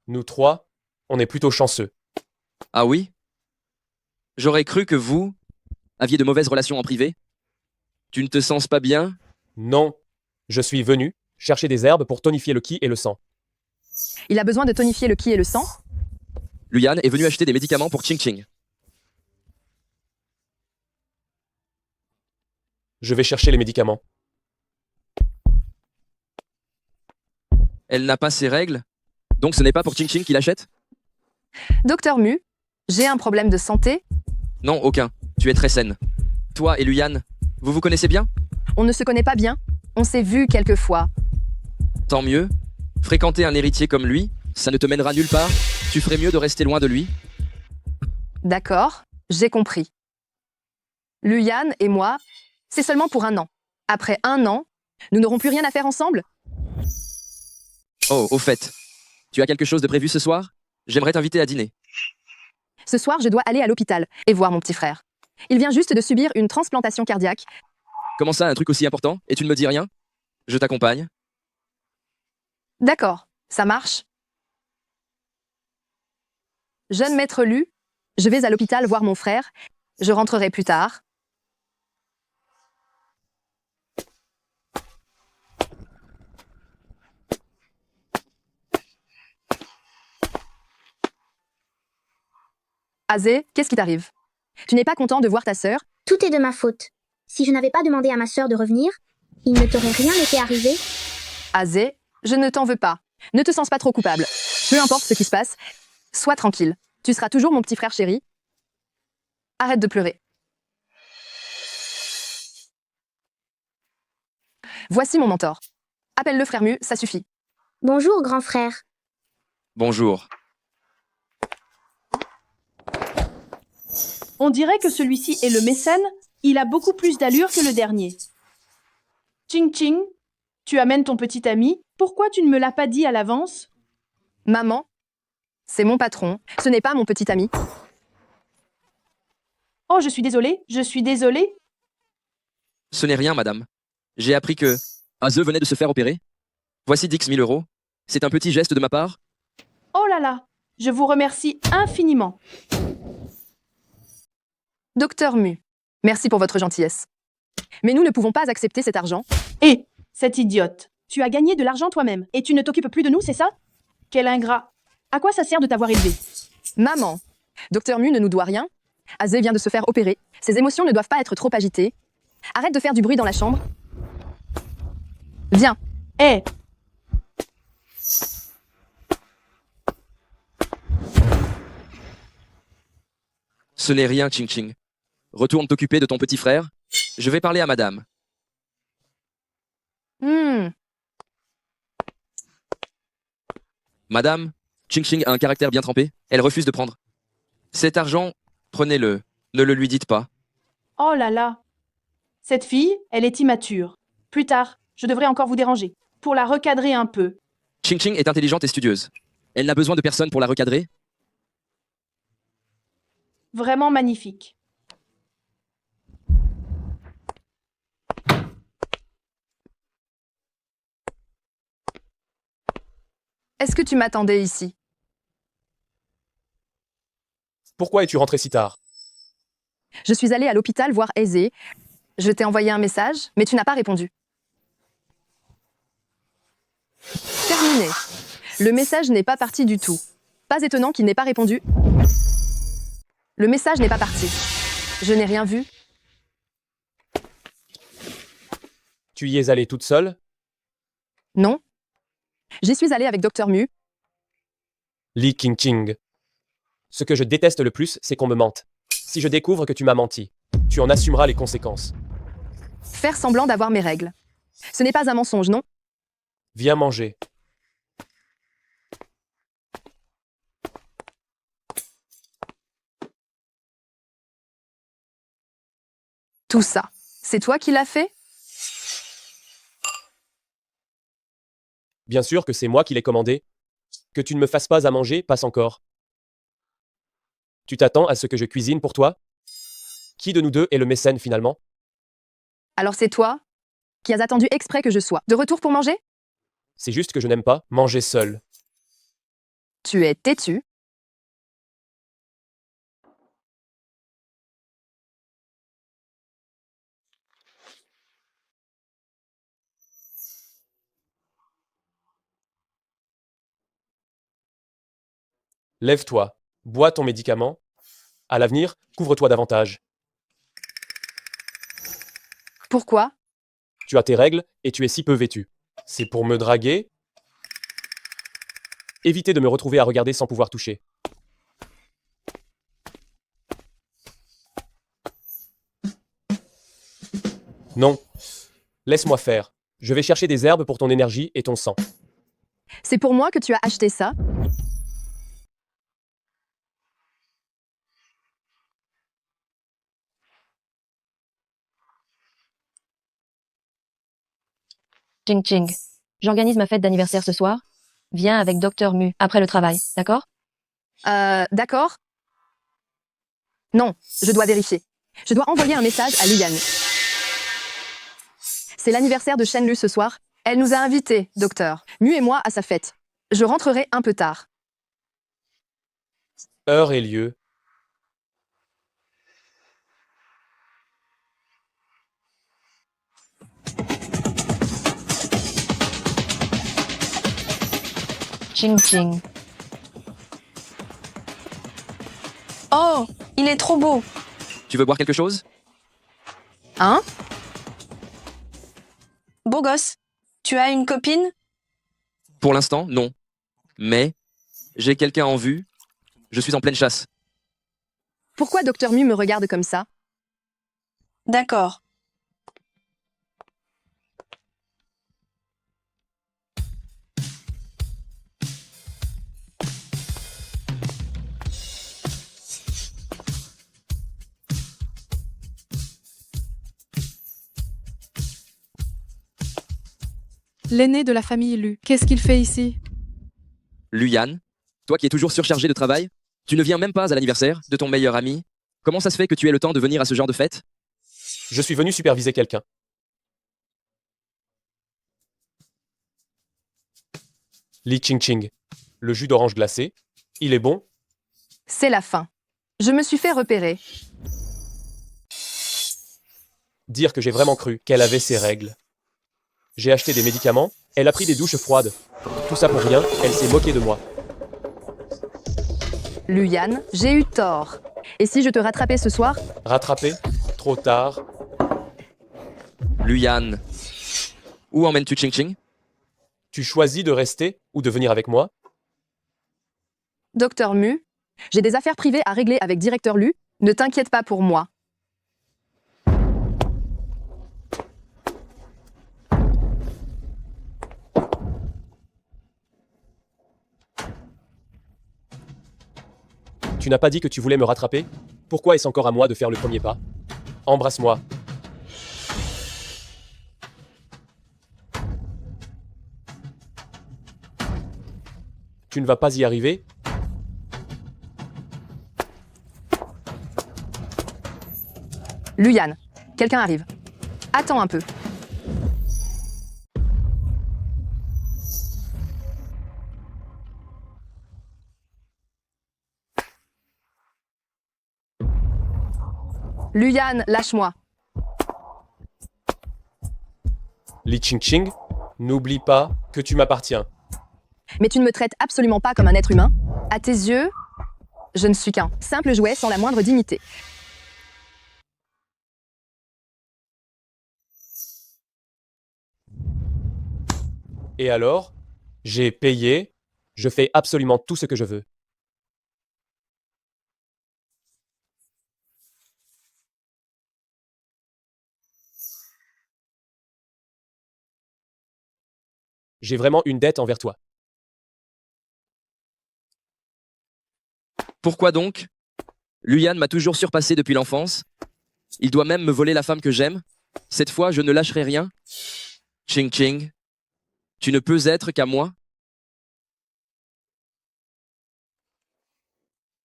nous trois, on est plutôt chanceux. Ah oui? J'aurais cru que vous aviez de mauvaises relations en privé. Tu ne te sens pas bien? Non, je suis venu chercher des herbes pour tonifier le ki et le sang. Il a besoin de tonifier le ki et le sang? Luyan est venu acheter des médicaments pour Ching Ching. Je vais chercher les médicaments. Elle n'a pas ses règles? Donc ce n'est pas pour Ching Ching qu'il achète? Docteur Mu, j'ai un problème de santé? Non, aucun. Tu es très saine. Toi et Luyan, vous vous connaissez bien? On ne se connaît pas bien. On s'est vu quelques fois. Tant mieux. Fréquenter un héritier comme lui, ça ne te mènera nulle part. Tu ferais mieux de rester loin de lui. D'accord, j'ai compris. Luyan et moi, c'est seulement pour 1 an. Après 1 an, nous n'aurons plus rien à faire ensemble? Oh, au fait, tu as quelque chose de prévu ce soir? J'aimerais t'inviter à dîner. Ce soir, je dois aller à l'hôpital et voir mon petit frère. Il vient juste de subir une transplantation cardiaque. Comment ça, un truc aussi important, et tu ne me dis rien? Je t'accompagne. D'accord, ça marche. Jeune maître Lu, je vais à l'hôpital voir mon frère. Je rentrerai plus tard. Azé, qu'est-ce qui t'arrive? Tu n'es pas content de voir ta sœur? Tout est de ma faute. Si je n'avais pas demandé à ma sœur de revenir, il ne t'aurait rien été arrivé. Azé, je ne t'en veux pas. Ne te sens pas trop coupable. Peu importe ce qui se passe, sois tranquille. Tu seras toujours mon petit frère chéri. Arrête de pleurer. Voici mon mentor. Appelle-le frère Mu, ça suffit. Bonjour, grand frère. Bonjour. On dirait que celui-ci est le mécène. Il a beaucoup plus d'allure que le dernier. Ching Ching, tu amènes ton petit ami. Pourquoi tu ne me l'as pas dit à l'avance? Maman, c'est mon patron. Ce n'est pas mon petit ami. Oh, je suis désolée. Je suis désolée. Ce n'est rien, madame. J'ai appris que Aze venait de se faire opérer. Voici 10 000 euros. C'est un petit geste de ma part. Oh là là, je vous remercie infiniment. Docteur Mu, merci pour votre gentillesse. Mais nous ne pouvons pas accepter cet argent. Hé, cette idiote, tu as gagné de l'argent toi-même et tu ne t'occupes plus de nous, c'est ça? Quel ingrat. À quoi ça sert de t'avoir élevé? Maman, Docteur Mu ne nous doit rien. Aze vient de se faire opérer. Ses émotions ne doivent pas être trop agitées. Arrête de faire du bruit dans la chambre. Viens. Hé. Ce Ce n'est rien, Ching Ching. Retourne t'occuper de ton petit frère. Je vais parler à madame. Madame, Ching Ching a un caractère bien trempé. Elle refuse de prendre. Cet argent, prenez-le. Ne le lui dites pas. Oh là là. Cette fille, elle est immature. Plus tard, je devrais encore vous déranger. Pour la recadrer un peu. Ching Ching est intelligente et studieuse. Elle n'a besoin de personne pour la recadrer. Vraiment magnifique. Est-ce que tu m'attendais ici? Pourquoi es-tu rentré si tard? Je suis allée à l'hôpital voir Aizé. Je t'ai envoyé un message, mais tu n'as pas répondu. Terminé. Le message n'est pas parti du tout. Pas étonnant qu'il n'ait pas répondu. Le message n'est pas parti. Je n'ai rien vu. Tu y es allée toute seule? Non. J'y suis allée avec Dr Mu. Li Qingqing. Ce que je déteste le plus, c'est qu'on me mente. Si je découvre que tu m'as menti, tu en assumeras les conséquences. Faire semblant d'avoir mes règles. Ce n'est pas un mensonge, non? Viens manger. Tout ça, c'est toi qui l'as fait? Bien sûr que c'est moi qui l'ai commandé. Que tu ne me fasses pas à manger, passe encore. Tu t'attends à ce que je cuisine pour toi? Qui de nous deux est le mécène finalement? Alors c'est toi qui as attendu exprès que je sois de retour pour manger? C'est juste que je n'aime pas manger seul. Tu es têtu. Lève-toi, bois ton médicament. À l'avenir, couvre-toi davantage. Pourquoi? Tu as tes règles et tu es si peu vêtu. C'est pour me draguer? Évitez de me retrouver à regarder sans pouvoir toucher. Non. Laisse-moi faire. Je vais chercher des herbes pour ton énergie et ton sang. C'est pour moi que tu as acheté ça? Ching Ching. J'organise ma fête d'anniversaire ce soir. Viens avec Dr Mu après le travail, d'accord? D'accord. Non, je dois vérifier. Je dois envoyer un message à Liane. C'est l'anniversaire de Shenlu ce soir. Elle nous a invités, docteur, Mu et moi, à sa fête. Je rentrerai un peu tard. Heure et lieu. Ching Ching. Oh, il est trop beau. Tu veux boire quelque chose? Hein? Beau gosse. Tu as une copine? Pour l'instant, non. Mais j'ai quelqu'un en vue. Je suis en pleine chasse. Pourquoi Dr Mu me regarde comme ça? D'accord. L'aîné de la famille Lu, qu'est-ce qu'il fait ici? Luyan, toi qui es toujours surchargé de travail, tu ne viens même pas à l'anniversaire de ton meilleur ami. Comment ça se fait que tu aies le temps de venir à ce genre de fête? Je suis venu superviser quelqu'un. Li Qingqing. Le jus d'orange glacé. Il est bon? C'est la fin. Je me suis fait repérer. Dire que j'ai vraiment cru qu'elle avait ses règles. J'ai acheté des médicaments, elle a pris des douches froides. Tout ça pour rien, elle s'est moquée de moi. Luyan, j'ai eu tort. Et si je te rattrapais ce soir? Rattrapé? Trop tard. Luyan, où emmènes-tu Ching Ching? Tu choisis de rester ou de venir avec moi? Docteur Mu, j'ai des affaires privées à régler avec Directeur Lu. Ne t'inquiète pas pour moi. Tu n'as pas dit que tu voulais me rattraper? Pourquoi est-ce encore à moi de faire le premier pas? Embrasse-moi. Tu ne vas pas y arriver? Luyan, quelqu'un arrive. Attends un peu. Luyan, lâche-moi. Li Qingqing, n'oublie pas que tu m'appartiens. Mais tu ne me traites absolument pas comme un être humain. À tes yeux, je ne suis qu'un simple jouet sans la moindre dignité. Et alors? J'ai payé, je fais absolument tout ce que je veux. J'ai vraiment une dette envers toi. Pourquoi donc? Luyan m'a toujours surpassé depuis l'enfance. Il doit même me voler la femme que j'aime. Cette fois, je ne lâcherai rien. Ching Ching, tu ne peux être qu'à moi.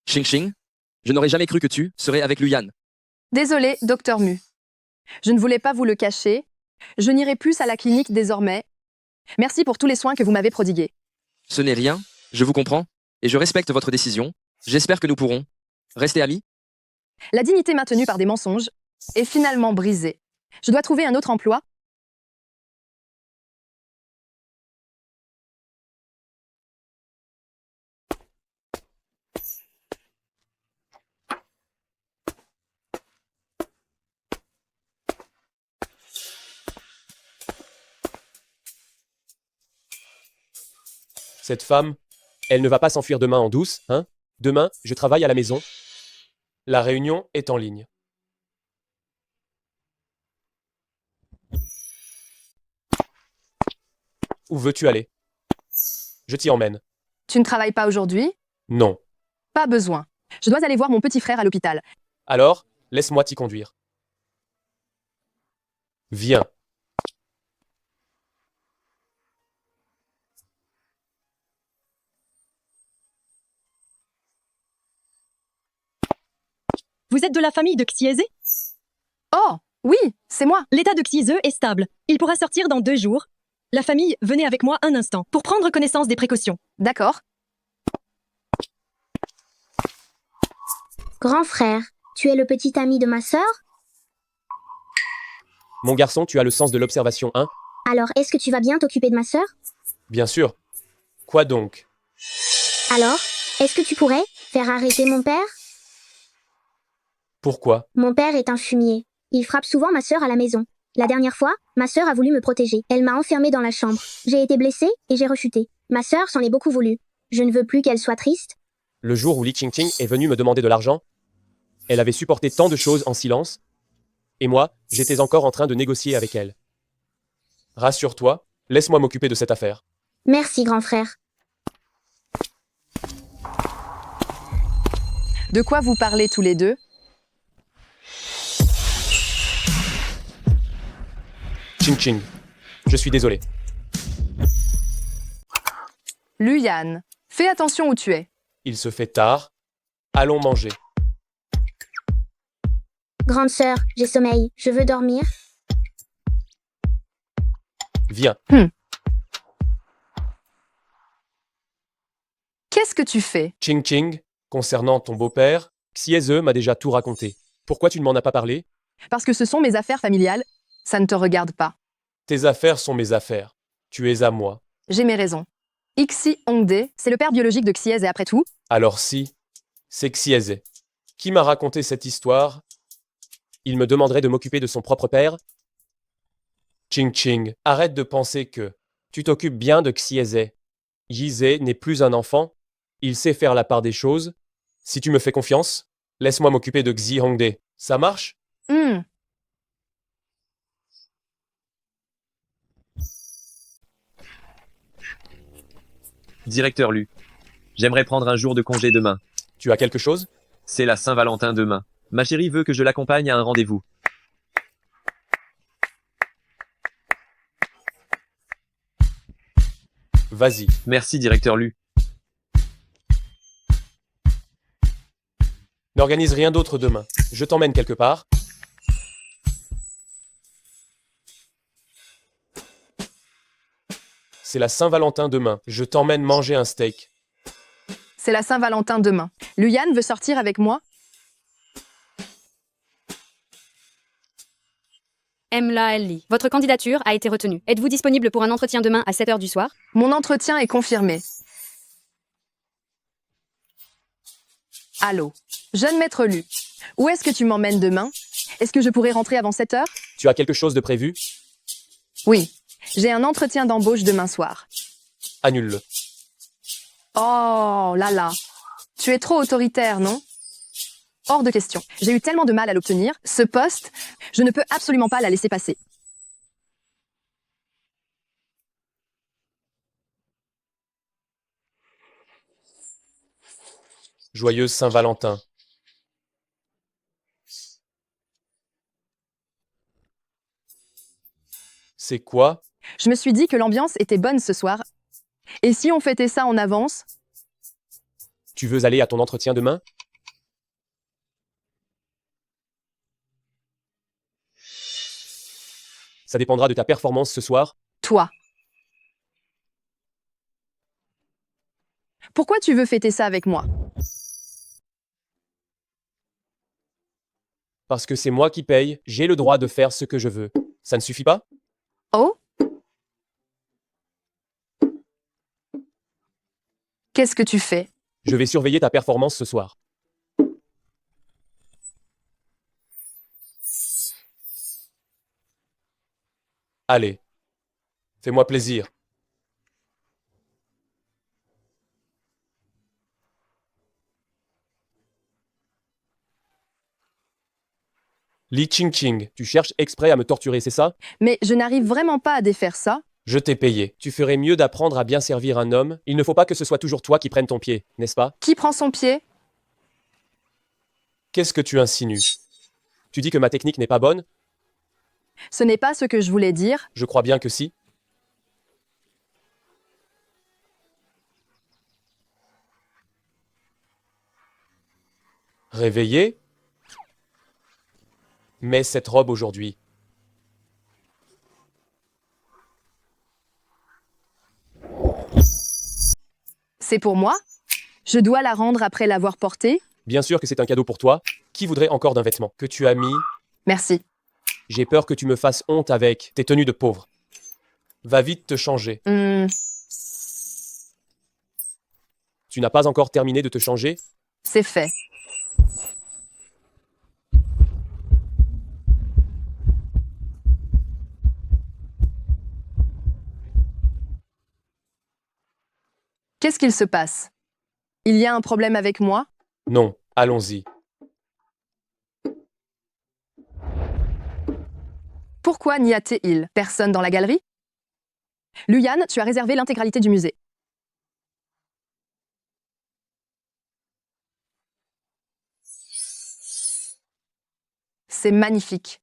Ching Ching, je n'aurais jamais cru que tu serais avec Luyan. Désolé, docteur Mu. Je ne voulais pas vous le cacher. Je n'irai plus à la clinique désormais. Merci pour tous les soins que vous m'avez prodigués. Ce n'est rien, je vous comprends, et je respecte votre décision. J'espère que nous pourrons rester amis. La dignité maintenue par des mensonges est finalement brisée. Je dois trouver un autre emploi. Cette femme, elle ne va pas s'enfuir demain en douce, hein? Demain, je travaille à la maison. La réunion est en ligne. Où veux-tu aller? Je t'y emmène. Tu ne travailles pas aujourd'hui? Non. Pas besoin. Je dois aller voir mon petit frère à l'hôpital. Alors, laisse-moi t'y conduire. Viens. Vous êtes de la famille de Xieze? Oh, oui, c'est moi. L'état de Xieze est stable. Il pourra sortir dans 2 jours. La famille, venez avec moi un instant pour prendre connaissance des précautions. D'accord. Grand frère, tu es le petit ami de ma sœur? Mon garçon, tu as le sens de l'observation, hein? Alors, est-ce que tu vas bien t'occuper de ma sœur? Bien sûr. Quoi donc? Alors, est-ce que tu pourrais faire arrêter mon père? Pourquoi? Mon père est un fumier. Il frappe souvent ma sœur à la maison. La dernière fois, ma sœur a voulu me protéger. Elle m'a enfermée dans la chambre. J'ai été blessée et j'ai rechuté. Ma sœur s'en est beaucoup voulu. Je ne veux plus qu'elle soit triste. Le jour où Li Qingqing est venue me demander de l'argent, elle avait supporté tant de choses en silence, et moi, j'étais encore en train de négocier avec elle. Rassure-toi, laisse-moi m'occuper de cette affaire. Merci, grand frère. De quoi vous parlez tous les deux? Qingqing, je suis désolé. Luyan, fais attention où tu es. Il se fait tard. Allons manger. Grande sœur, j'ai sommeil. Je veux dormir. Viens. Qu'est-ce que tu fais? Qingqing, concernant ton beau-père, Xieze m'a déjà tout raconté. Pourquoi tu ne m'en as pas parlé? Parce que ce sont mes affaires familiales. Ça ne te regarde pas. Tes affaires sont mes affaires. Tu es à moi. J'ai mes raisons. Ixi Hongde, c'est le père biologique de Xieze et après tout. Alors si, c'est Xieze. Qui m'a raconté cette histoire? Il me demanderait de m'occuper de son propre père? Qingqing, arrête de penser que tu t'occupes bien de Xieze. Yize n'est plus un enfant. Il sait faire la part des choses. Si tu me fais confiance, Laisse-moi m'occuper de Xi Hongdae. Ça marche? Hmm. Directeur Lu. J'aimerais prendre un jour de congé demain. Tu as quelque chose? C'est la Saint-Valentin demain. Ma chérie veut que je l'accompagne à un rendez-vous. Vas-y. Merci, directeur Lu. N'organise rien d'autre demain. Je t'emmène quelque part. C'est la Saint-Valentin demain. Je t'emmène manger un steak. C'est la Saint-Valentin demain. Luyan veut sortir avec moi? Emla Ellie, votre candidature a été retenue. Êtes-vous disponible pour un entretien demain à 7 h du soir? Mon entretien est confirmé. Allô, jeune maître Lu. Où est-ce que tu m'emmènes demain? Est-ce que je pourrais rentrer avant 7 heures? Tu as quelque chose de prévu? Oui, j'ai un entretien d'embauche demain soir. Annule-le. Oh là là, tu es trop autoritaire, non? Hors de question. J'ai eu tellement de mal à l'obtenir. Ce poste, je ne peux absolument pas la laisser passer. Joyeuse Saint-Valentin. C'est quoi? Je me suis dit que l'ambiance était bonne ce soir. Et si on fêtait ça en avance? Tu veux aller à ton entretien demain? Ça dépendra de ta performance ce soir. Toi. Pourquoi tu veux fêter ça avec moi? Parce que c'est moi qui paye, j'ai le droit de faire ce que je veux. Ça ne suffit pas? Oh? Qu'est-ce que tu fais? Je vais surveiller ta performance ce soir. Allez, fais-moi plaisir. Li Ching-Ching, tu cherches exprès à me torturer, c'est ça? Mais je n'arrive vraiment pas à défaire ça. Je t'ai payé. Tu ferais mieux d'apprendre à bien servir un homme. Il ne faut pas que ce soit toujours toi qui prennes ton pied, n'est-ce pas? Qui prend son pied? Qu'est-ce que tu insinues? Tu dis que ma technique n'est pas bonne? Ce n'est pas ce que je voulais dire. Je crois bien que si. Réveillé? Mets cette robe aujourd'hui. C'est pour moi? Je dois la rendre après l'avoir portée? Bien sûr que c'est un cadeau pour toi. Qui voudrait encore d'un vêtement que tu as mis? Merci. J'ai peur que tu me fasses honte avec tes tenues de pauvre. Va vite te changer. Tu n'as pas encore terminé de te changer? C'est fait. Qu'est-ce qu'il se passe? Il y a un problème avec moi? Non, allons-y. Pourquoi n'y a-t-il personne dans la galerie? Luyan, tu as réservé l'intégralité du musée. C'est magnifique.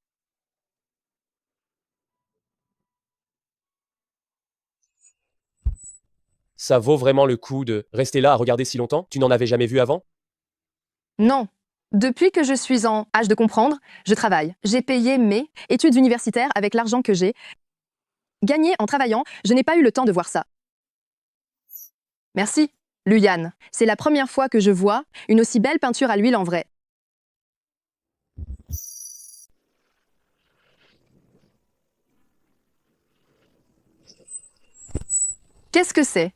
Ça vaut vraiment le coup de rester là à regarder si longtemps? Tu n'en avais jamais vu avant? Non. Depuis que je suis en âge de comprendre, je travaille. J'ai payé mes études universitaires avec l'argent que j'ai gagné en travaillant. Je n'ai pas eu le temps de voir ça. Merci, Luyan. C'est la première fois que je vois une aussi belle peinture à l'huile en vrai. Qu'est-ce que c'est?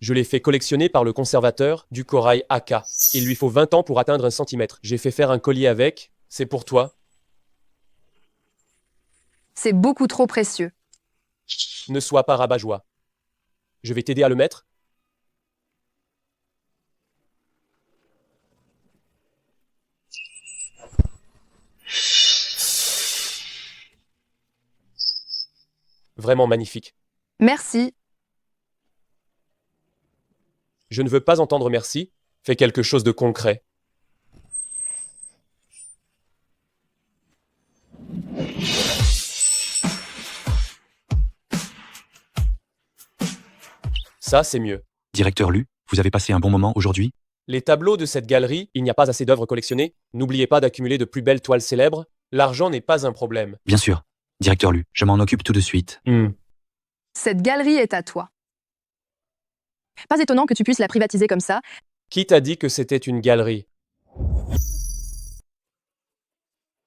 Je l'ai fait collectionner par le conservateur du corail Aka. Il lui faut 20 ans pour atteindre un centimètre. J'ai fait faire un collier avec. C'est pour toi. C'est beaucoup trop précieux. Ne sois pas rabat-joie. Je vais t'aider à le mettre. vraiment magnifique. Merci. Je ne veux pas entendre merci. Fais quelque chose de concret. Ça, c'est mieux. Directeur Lu, vous avez passé un bon moment aujourd'hui? Les tableaux de cette galerie, il n'y a pas assez d'œuvres collectionnées. N'oubliez pas d'accumuler de plus belles toiles célèbres. L'argent n'est pas un problème. Bien sûr. Directeur Lu, je m'en occupe tout de suite. Cette galerie est à toi. Pas étonnant que tu puisses la privatiser comme ça. Qui t'a dit que c'était une galerie?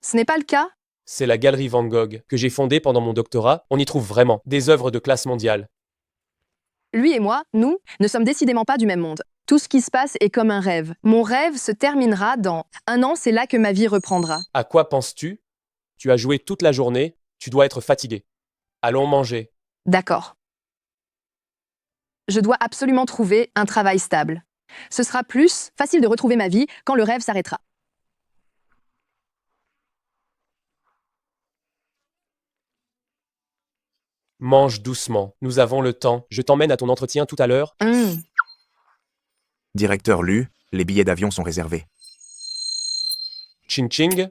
Ce n'est pas le cas? C'est la galerie Van Gogh que j'ai fondée pendant mon doctorat. On y trouve vraiment des œuvres de classe mondiale. Lui et moi, nous, ne sommes décidément pas du même monde. Tout ce qui se passe est comme un rêve. Mon rêve se terminera dans un an, c'est là que ma vie reprendra. À quoi penses-tu? Tu as joué toute la journée, tu dois être fatigué. Allons manger. D'accord. Je dois absolument trouver un travail stable. Ce sera plus facile de retrouver ma vie quand le rêve s'arrêtera. Mange doucement, nous avons le temps. Je t'emmène à ton entretien tout à l'heure. Directeur Lu, les billets d'avion sont réservés. Ching Ching.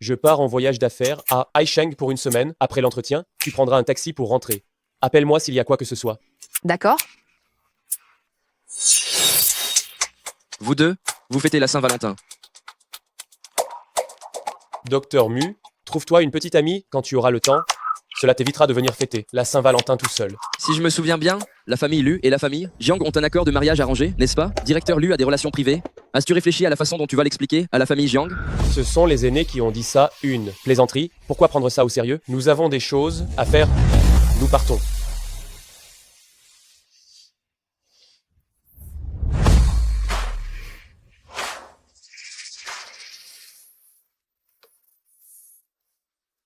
Je pars en voyage d'affaires à Haicheng pour une semaine. Après l'entretien, tu prendras un taxi pour rentrer. Appelle-moi s'il y a quoi que ce soit. D'accord. Vous deux, vous fêtez la Saint-Valentin. Docteur Mu, trouve-toi une petite amie quand tu auras le temps. Cela t'évitera de venir fêter la Saint-Valentin tout seul. Si je me souviens bien, la famille Lu et la famille Jiang ont un accord de mariage arrangé, n'est-ce pas? Directeur Lu a des relations privées. As-tu réfléchi à la façon dont tu vas l'expliquer à la famille Jiang? Ce sont les aînés qui ont dit ça. Une plaisanterie. Pourquoi prendre ça au sérieux? Nous avons des choses à faire. Nous partons.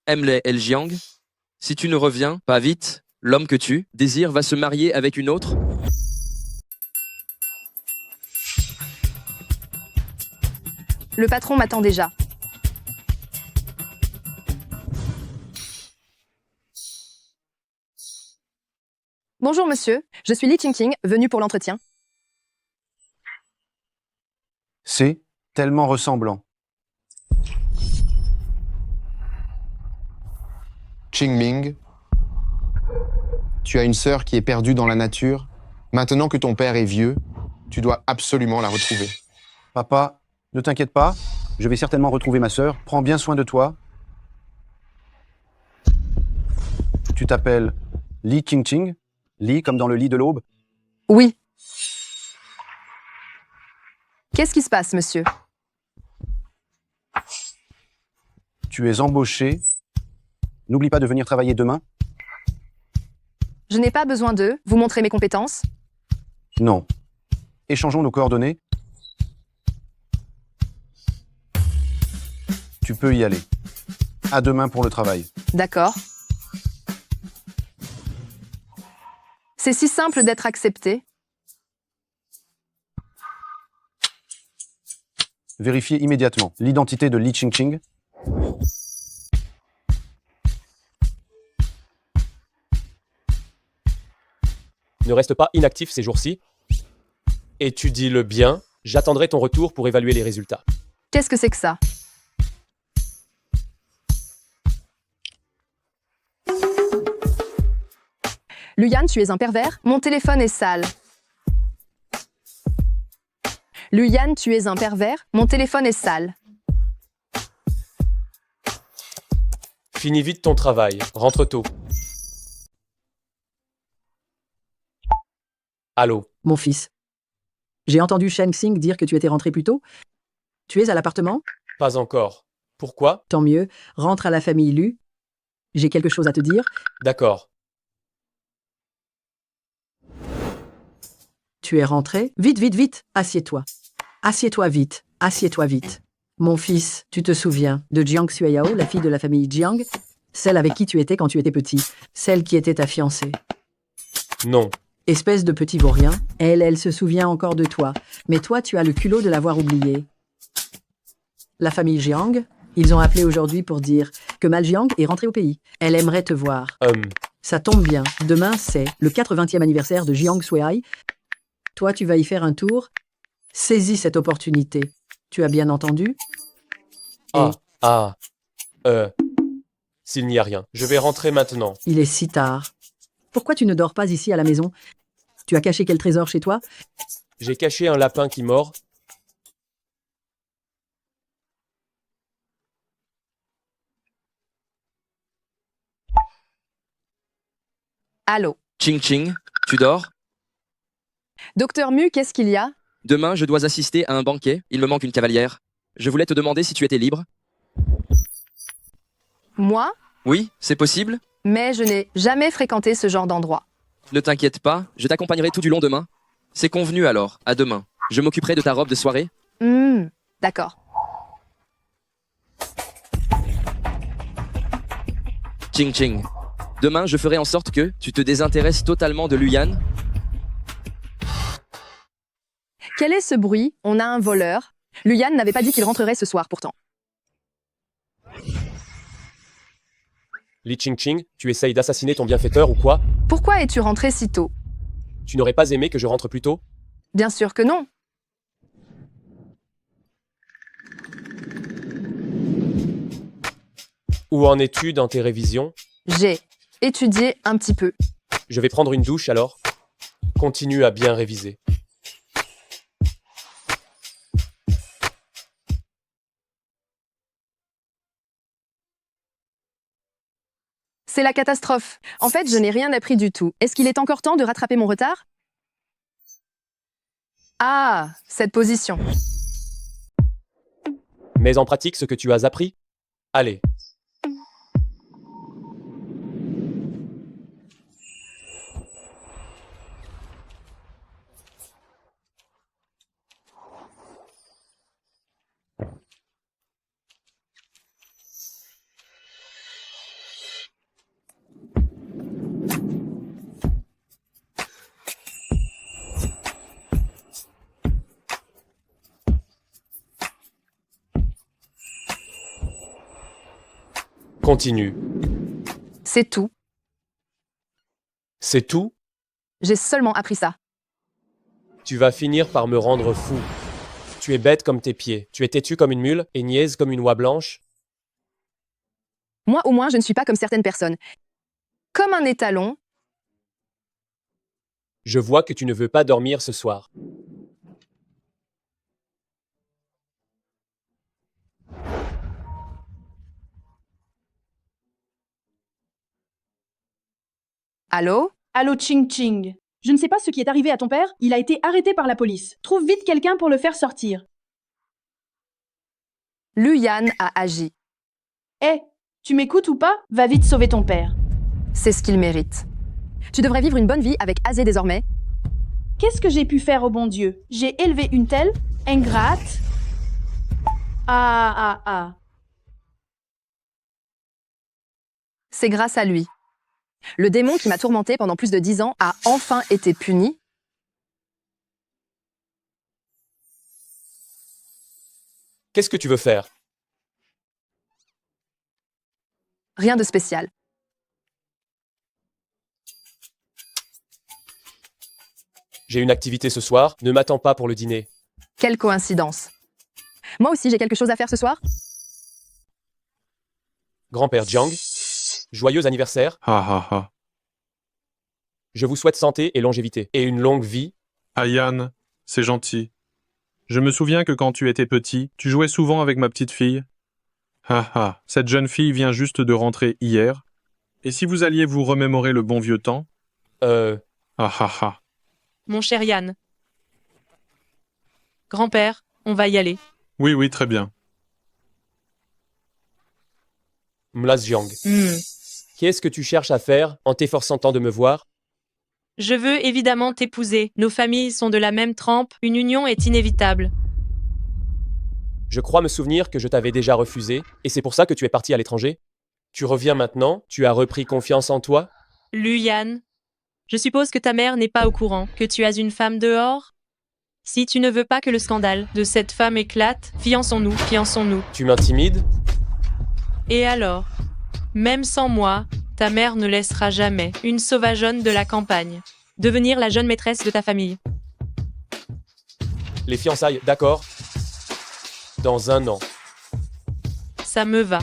Emley El Jiang, si tu ne reviens pas vite, l'homme que tu désires va se marier avec une autre. Le patron m'attend déjà. Bonjour monsieur, je suis Li Qingqing, venu pour l'entretien. C'est tellement ressemblant. Qingming, tu as une sœur qui est perdue dans la nature. Maintenant que ton père est vieux, tu dois absolument la retrouver. Papa, ne t'inquiète pas, je vais certainement retrouver ma sœur. Prends bien soin de toi. Tu t'appelles Li Qingqing? Li comme dans le lit de l'aube? Oui. Qu'est-ce qui se passe, monsieur? Tu es embauché. N'oublie pas de venir travailler demain. Je n'ai pas besoin d'eux. Vous montrez mes compétences? Non. Échangeons nos coordonnées. Tu peux y aller. À demain pour le travail. D'accord. C'est si simple d'être accepté. Vérifiez immédiatement l'identité de Li Qingqing. Ne reste pas inactif ces jours-ci. Étudie-le bien. J'attendrai ton retour pour évaluer les résultats. Qu'est-ce que c'est que ça? Luyan, tu es un pervers? Mon téléphone est sale. Luyan, tu es un pervers? Mon téléphone est sale. Finis vite ton travail. Rentre tôt. Allô? Mon fils. J'ai entendu Shen Xing dire que tu étais rentré plus tôt. Tu es à l'appartement? Pas encore. Pourquoi? Tant mieux. Rentre à la famille Lu. J'ai quelque chose à te dire. D'accord. Tu es rentré? Vite, vite, vite. Assieds-toi. Assieds-toi vite. Assieds-toi vite. Mon fils, tu te souviens de Jiang Xueyao, la fille de la famille Jiang? Celle avec qui tu étais quand tu étais petit. Celle qui était ta fiancée. Non. Espèce de petit vaurien, elle se souvient encore de toi. Mais toi, tu as le culot de l'avoir oubliée. La famille Jiang, Ils ont appelé aujourd'hui pour dire que Maljiang est rentrée au pays. Elle aimerait te voir. Ça tombe bien. Demain, c'est le 80e anniversaire de Jiang Suihai. Toi, tu vas y faire un tour. Saisis cette opportunité. Tu as bien entendu? S'il n'y a rien, je vais rentrer maintenant. Il est si tard. Pourquoi tu ne dors pas ici à la maison? Tu as caché quel trésor chez toi? J'ai caché un lapin qui mord. Allô? Ching Ching, tu dors? Docteur Mu, qu'est-ce qu'il y a? Demain, je dois assister à un banquet. Il me manque une cavalière. Je voulais te demander si tu étais libre. Moi? Oui, c'est possible? Mais je n'ai jamais fréquenté ce genre d'endroit. Ne t'inquiète pas, je t'accompagnerai tout du long demain. C'est convenu alors, à demain. Je m'occuperai de ta robe de soirée. D'accord. Ching Ching. Demain, je ferai en sorte que tu te désintéresses totalement de Luyan. Quel est ce bruit? On a un voleur. Luyan n'avait pas dit qu'il rentrerait ce soir pourtant. Li Ching Ching, tu essayes d'assassiner ton bienfaiteur ou quoi? Pourquoi es-tu rentré si tôt? Tu n'aurais pas aimé que je rentre plus tôt? Bien sûr que non. Où en es-tu dans tes révisions? J'ai étudié un petit peu. Je vais prendre une douche alors. Continue à bien réviser. C'est la catastrophe. En fait, je n'ai rien appris du tout. Est-ce qu'il est encore temps de rattraper mon retard? Ah, cette position. Mets en pratique ce que tu as appris. Allez. Continue. C'est tout. C'est tout? J'ai seulement appris ça. Tu vas finir par me rendre fou. Tu es bête comme tes pieds. Tu es têtu comme une mule et niaise comme une oie blanche. Moi, au moins, je ne suis pas comme certaines personnes. Comme un étalon. Je vois que tu ne veux pas dormir ce soir. Allô? Allô Ching Ching. Je ne sais pas ce qui est arrivé à ton père, il a été arrêté par la police. Trouve vite quelqu'un pour le faire sortir. Luyan a agi. Tu m'écoutes ou pas? Va vite sauver ton père. C'est ce qu'il mérite. Tu devrais vivre une bonne vie avec Azé désormais. Qu'est-ce que j'ai pu faire au bon Dieu? J'ai élevé une telle ingrate. C'est grâce à lui. Le démon qui m'a tourmenté pendant plus de 10 ans a enfin été puni. Qu'est-ce que tu veux faire? Rien de spécial. J'ai une activité ce soir, ne m'attends pas pour le dîner. Quelle coïncidence. Moi aussi, j'ai quelque chose à faire ce soir. Grand-père Jiang, joyeux anniversaire. Je vous souhaite santé et longévité, et une longue vie. Ayan, c'est gentil. Je me souviens que quand tu étais petit, tu jouais souvent avec ma petite fille. Cette jeune fille vient juste de rentrer hier. Et si vous alliez vous remémorer le bon vieux temps? Mon cher Yann. Grand-père, on va y aller. Oui, très bien. Mlas Jiang. Qu'est-ce que tu cherches à faire en t'efforçant tant de me voir? Je veux évidemment t'épouser. Nos familles sont de la même trempe, une union est inévitable. Je crois me souvenir que je t'avais déjà refusé, et c'est pour ça que tu es parti à l'étranger. Tu reviens maintenant? Tu as repris confiance en toi? Luyan, je suppose que ta mère n'est pas au courant que tu as une femme dehors? Si tu ne veux pas que le scandale de cette femme éclate, fiançons-nous. Tu m'intimides? Et alors? Même sans moi, ta mère ne laissera jamais une sauvageonne de la campagne devenir la jeune maîtresse de ta famille. Les fiançailles, d'accord. Dans 1 an. Ça me va.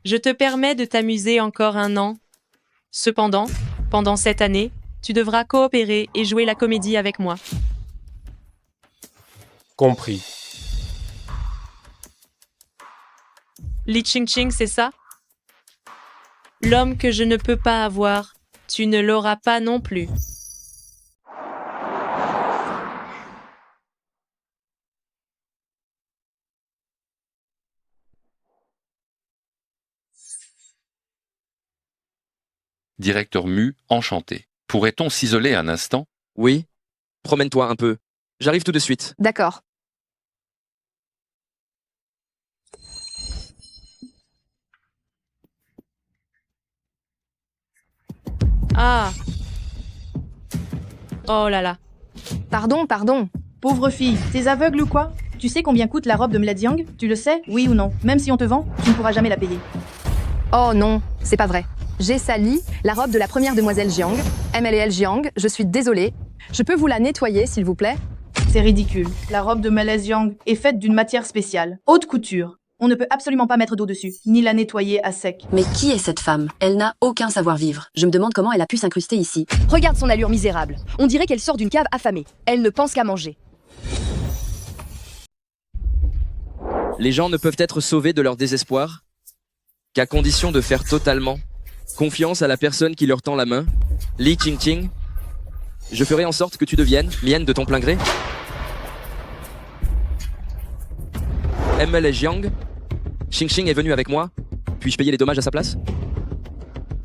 Je te permets de t'amuser encore 1 an. Cependant, pendant cette année, tu devras coopérer et jouer la comédie avec moi. Compris. Li Ching-Ching, c'est ça? L'homme que je ne peux pas avoir, tu ne l'auras pas non plus. Directeur Mu, enchanté. Pourrait-on s'isoler un instant? Oui. Promène-toi un peu. J'arrive tout de suite. D'accord. Ah! Oh là là. Pardon. Pauvre fille, t'es aveugle ou quoi? Tu sais combien coûte la robe de Mlad Jiang? Tu le sais, oui ou non? Même si on te vend, tu ne pourras jamais la payer. Oh non, c'est pas vrai. J'ai sali la robe de la première demoiselle Jiang, MLL Jiang, je suis désolée. Je peux vous la nettoyer, s'il vous plaît? C'est ridicule. La robe de Mlad Jiang est faite d'une matière spéciale, haute couture. On ne peut absolument pas mettre d'eau dessus, ni la nettoyer à sec. Mais qui est cette femme? Elle n'a aucun savoir-vivre. Je me demande comment elle a pu s'incruster ici. Regarde son allure misérable. On dirait qu'elle sort d'une cave affamée. Elle ne pense qu'à manger. Les gens ne peuvent être sauvés de leur désespoir qu'à condition de faire totalement confiance à la personne qui leur tend la main. Li Ching-Ching, je ferai en sorte que tu deviennes mienne de ton plein gré. ML Jiang, Xing est venu avec moi. Puis-je payer les dommages à sa place?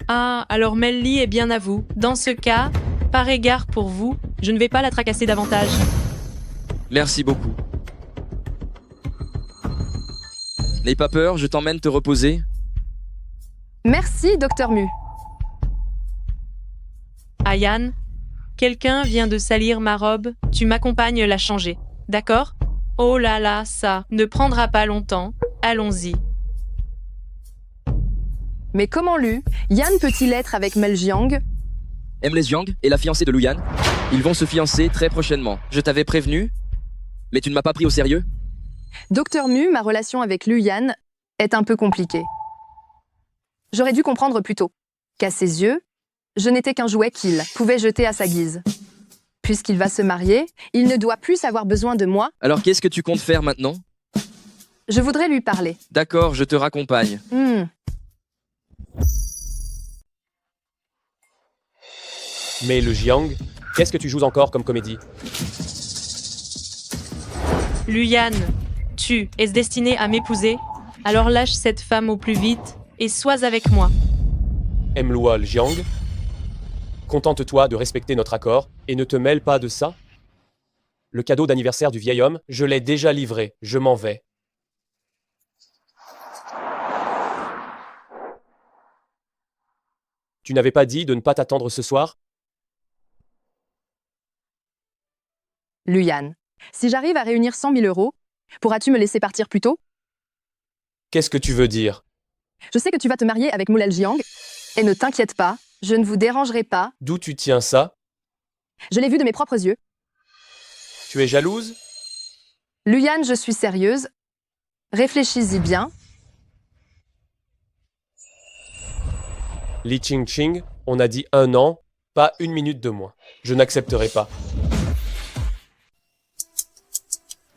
Ah, alors Melly est bien à vous. Dans ce cas, par égard pour vous, je ne vais pas la tracasser davantage. Merci beaucoup. N'aie pas peur, je t'emmène te reposer. Merci, Docteur Mu. Ayan, quelqu'un vient de salir ma robe, tu m'accompagnes la changer. D'accord? Oh là là, ça ne prendra pas longtemps. Allons-y. Mais comment Lu, Yan peut-il être avec Mel Jiang? Mles Jiang est la fiancée de Lu Yan. Ils vont se fiancer très prochainement. Je t'avais prévenu, mais tu ne m'as pas pris au sérieux. Docteur Mu, ma relation avec Lu Yan est un peu compliquée. J'aurais dû comprendre plus tôt qu'à ses yeux, je n'étais qu'un jouet qu'il pouvait jeter à sa guise. Puisqu'il va se marier, il ne doit plus avoir besoin de moi. Alors qu'est-ce que tu comptes faire maintenant? Je voudrais lui parler. D'accord, je te raccompagne. Mais le Jiang, qu'est-ce que tu joues encore comme comédie? Luyan, tu es destiné à m'épouser? Alors lâche cette femme au plus vite et sois avec moi. Mlual Jiang, contente-toi de respecter notre accord et ne te mêle pas de ça. Le cadeau d'anniversaire du vieil homme, je l'ai déjà livré, je m'en vais. Tu n'avais pas dit de ne pas t'attendre ce soir? Luyan, si j'arrive à réunir 100 000 euros, pourras-tu me laisser partir plus tôt? Qu'est-ce que tu veux dire? Je sais que tu vas te marier avec Moulal Jiang, et ne t'inquiète pas, je ne vous dérangerai pas. D'où tu tiens ça? Je l'ai vu de mes propres yeux. Tu es jalouse? Luyan, je suis sérieuse. Réfléchis-y bien. Li Ching-Ching, on a dit 1 an, pas 1 minute de moins. Je n'accepterai pas.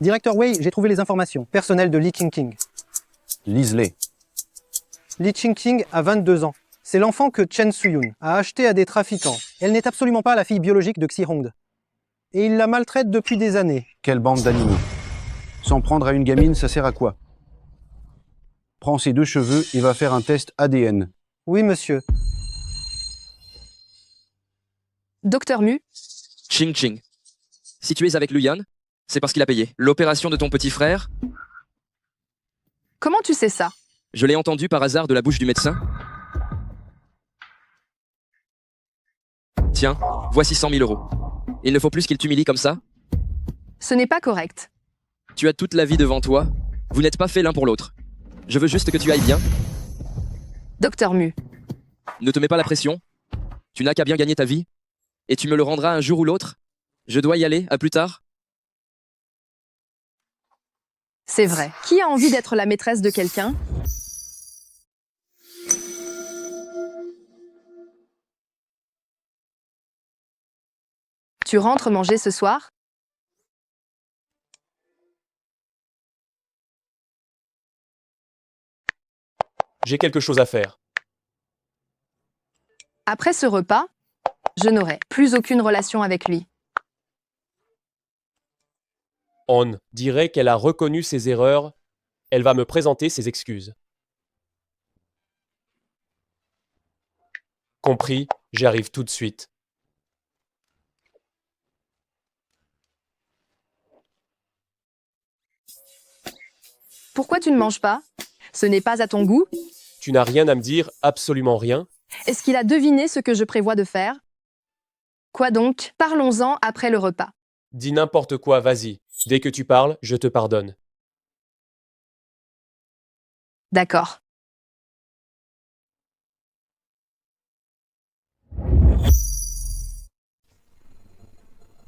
Directeur Wei, j'ai trouvé les informations personnelles de Li Ching-Ching. Lise-les. Li Ching-Ching a 22 ans. C'est l'enfant que Chen Suyun a acheté à des trafiquants. Elle n'est absolument pas la fille biologique de Xi Hongde. Et il la maltraite depuis des années. Quelle bande d'animaux. S'en prendre à une gamine, ça sert à quoi? Prends ses 2 cheveux et va faire un test ADN. Oui, monsieur. Docteur Mu. Ching-Ching, si tu es avec Luyan, c'est parce qu'il a payé. L'opération de ton petit frère, Comment tu sais ça? je l'ai entendu par hasard de la bouche du médecin. Tiens, voici 100 000 euros. Il ne faut plus qu'il t'humilie comme ça. Ce n'est pas correct. Tu as toute la vie devant toi. Vous n'êtes pas faits l'un pour l'autre. Je veux juste que tu ailles bien. Docteur Mu. Ne te mets pas la pression. Tu n'as qu'à bien gagner ta vie. Et tu me le rendras un jour ou l'autre. Je dois y aller, à plus tard. C'est vrai. Qui a envie d'être la maîtresse de quelqu'un? Tu rentres manger ce soir? J'ai quelque chose à faire. Après ce repas, je n'aurai plus aucune relation avec lui. On dirait qu'elle a reconnu ses erreurs. Elle va me présenter ses excuses. Compris, j'arrive tout de suite. Pourquoi tu ne manges pas? Ce n'est pas à ton goût? Tu n'as rien à me dire, absolument rien. Est-ce qu'il a deviné ce que je prévois de faire? Quoi donc? Parlons-en après le repas. Dis n'importe quoi, vas-y. Dès que tu parles, je te pardonne. D'accord.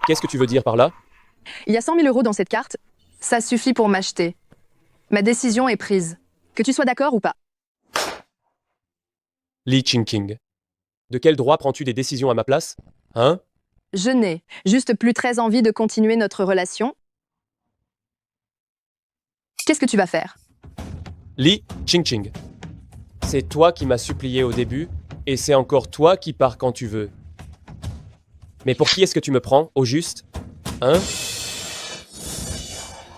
Qu'est-ce que tu veux dire par là? Il y a 100 000 € dans cette carte. Ça suffit pour m'acheter. Ma décision est prise. Que tu sois d'accord ou pas. Lee Ching-King. De quel droit prends-tu des décisions à ma place? Hein? Je n'ai juste plus très envie de continuer notre relation. Qu'est-ce que tu vas faire? Lee Ching-Ching. C'est toi qui m'as supplié au début, et c'est encore toi qui pars quand tu veux. Mais pour qui est-ce que tu me prends, au juste? Hein?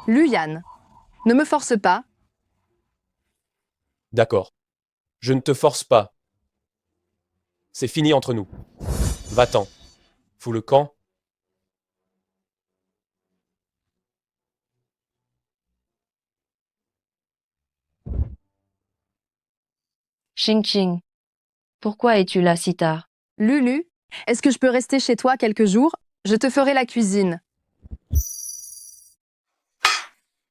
Luyan, ne me force pas. D'accord. Je ne te force pas. C'est fini entre nous. Va-t'en. Fous le camp. Ching-Ching. Pourquoi es-tu là si tard? Lulu, est-ce que je peux rester chez toi quelques jours? Je te ferai la cuisine.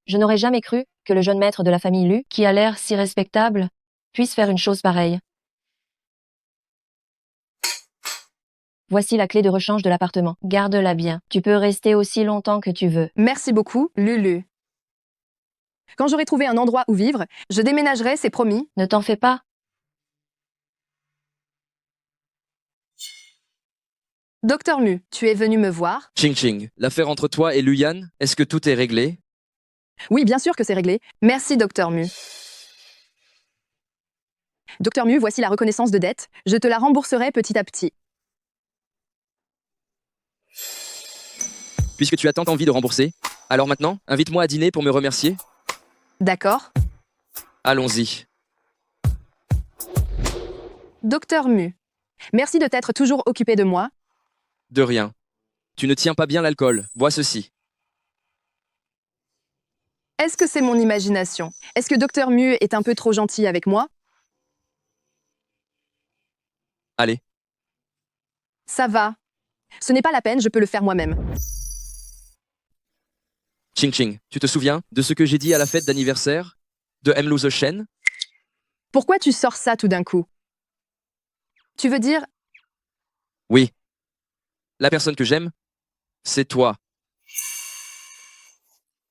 Je n'aurais jamais cru que le jeune maître de la famille Lu, qui a l'air si respectable, puisse faire une chose pareille. Voici la clé de rechange de l'appartement. Garde-la bien. Tu peux rester aussi longtemps que tu veux. Merci beaucoup, Lulu. Quand j'aurai trouvé un endroit où vivre, je déménagerai, c'est promis. Ne t'en fais pas. Docteur Mu, tu es venu me voir? Ching-Ching, l'affaire entre toi et Luyan, est-ce que tout est réglé? Oui, bien sûr que c'est réglé. Merci, Docteur Mu. Docteur Mu, voici la reconnaissance de dette. Je te la rembourserai petit à petit. Puisque tu as tant envie de rembourser, alors maintenant, invite-moi à dîner pour me remercier. D'accord. Allons-y. Docteur Mu, merci de t'être toujours occupé de moi. De rien. Tu ne tiens pas bien l'alcool. Bois ceci. Est-ce que c'est mon imagination? Est-ce que Docteur Mu est un peu trop gentil avec moi? Allez. Ça va. Ce n'est pas la peine, je peux le faire moi-même. Ching-Ching, tu te souviens de ce que j'ai dit à la fête d'anniversaire de Emlu the Shen? Pourquoi tu sors ça tout d'un coup? Tu veux dire... Oui. La personne que j'aime, c'est toi.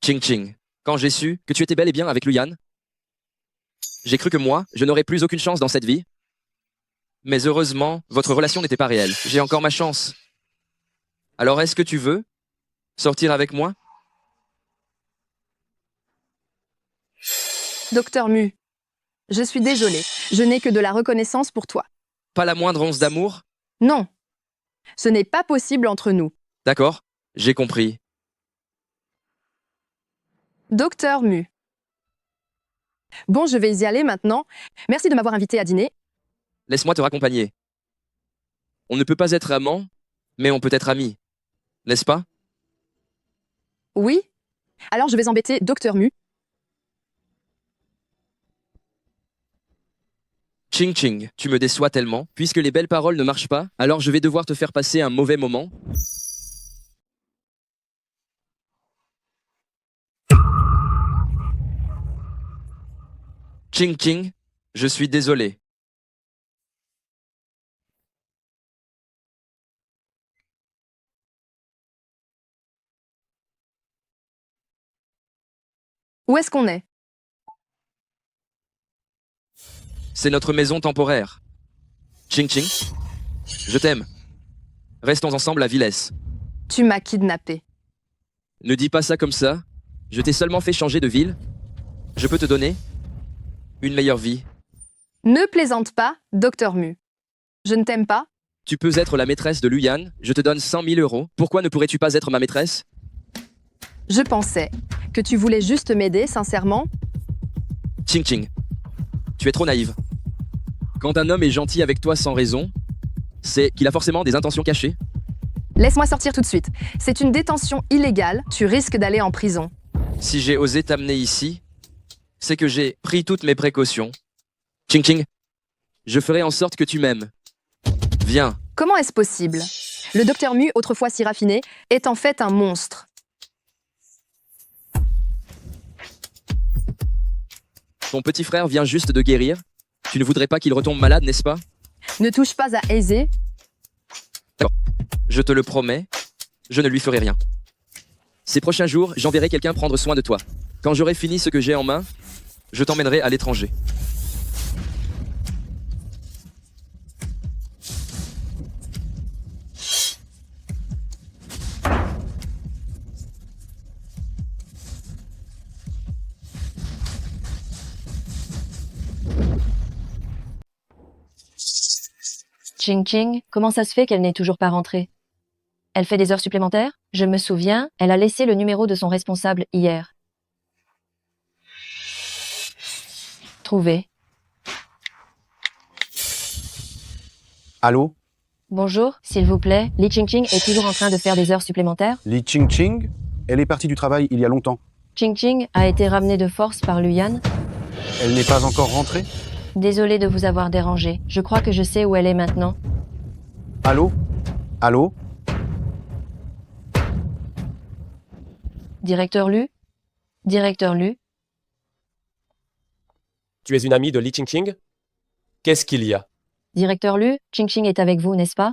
Ching-Ching, quand j'ai su que tu étais bel et bien avec Luyan, j'ai cru que moi, je n'aurais plus aucune chance dans cette vie. Mais heureusement, votre relation n'était pas réelle. J'ai encore ma chance. Alors est-ce que tu veux sortir avec moi? Docteur Mu, je suis désolée. Je n'ai que de la reconnaissance pour toi. Pas la moindre once d'amour? Non. Ce n'est pas possible entre nous. D'accord, j'ai compris. Docteur Mu. Bon, je vais y aller maintenant. Merci de m'avoir invité à dîner. Laisse-moi te raccompagner. On ne peut pas être amants, mais on peut être amis. N'est-ce pas? Oui. Alors je vais embêter Docteur Mu. Ching-Ching, tu me déçois tellement. Puisque les belles paroles ne marchent pas, alors je vais devoir te faire passer un mauvais moment. Ching Ching, je suis désolé. Où est-ce qu'on est? C'est notre maison temporaire. Ching Ching, je t'aime. Restons ensemble à Villesse. Tu m'as kidnappé. Ne dis pas ça comme ça. Je t'ai seulement fait changer de ville. Je peux te donner une meilleure vie. Ne plaisante pas, Docteur Mu. Je ne t'aime pas. Tu peux être la maîtresse de Luyan. Je te donne 100 000 euros. Pourquoi ne pourrais-tu pas être ma maîtresse? Je pensais que tu voulais juste m'aider, sincèrement. Ching Ching, tu es trop naïve. Quand un homme est gentil avec toi sans raison, c'est qu'il a forcément des intentions cachées. Laisse-moi sortir tout de suite. C'est une détention illégale. Tu risques d'aller en prison. Si j'ai osé t'amener ici, c'est que j'ai pris toutes mes précautions. Ching Ching, je ferai en sorte que tu m'aimes. Viens. Comment est-ce possible? Le Docteur Mu, autrefois si raffiné, est en fait un monstre. Ton petit frère vient juste de guérir. Tu ne voudrais pas qu'il retombe malade, n'est-ce pas? Ne touche pas à Aizé. D'accord. Je te le promets, je ne lui ferai rien. Ces prochains jours, j'enverrai quelqu'un prendre soin de toi. Quand j'aurai fini ce que j'ai en main, je t'emmènerai à l'étranger. Ching Ching, comment ça se fait qu'elle n'est toujours pas rentrée? Elle fait des heures supplémentaires? Je me souviens, elle a laissé le numéro de son responsable hier. Trouvé. Allô? Bonjour, s'il vous plaît, Li Ching Ching est toujours en train de faire des heures supplémentaires? Li Ching Ching? Elle est partie du travail il y a longtemps. Ching Ching a été ramenée de force par Luyan. Elle n'est pas encore rentrée? Désolée de vous avoir dérangé. Je crois que je sais où elle est maintenant. Allô? Allô? Directeur Lu? Directeur Lu? Tu es une amie de Li Ching Ching? Qu'est-ce qu'il y a? Directeur Lu, Ching Ching est avec vous, n'est-ce pas?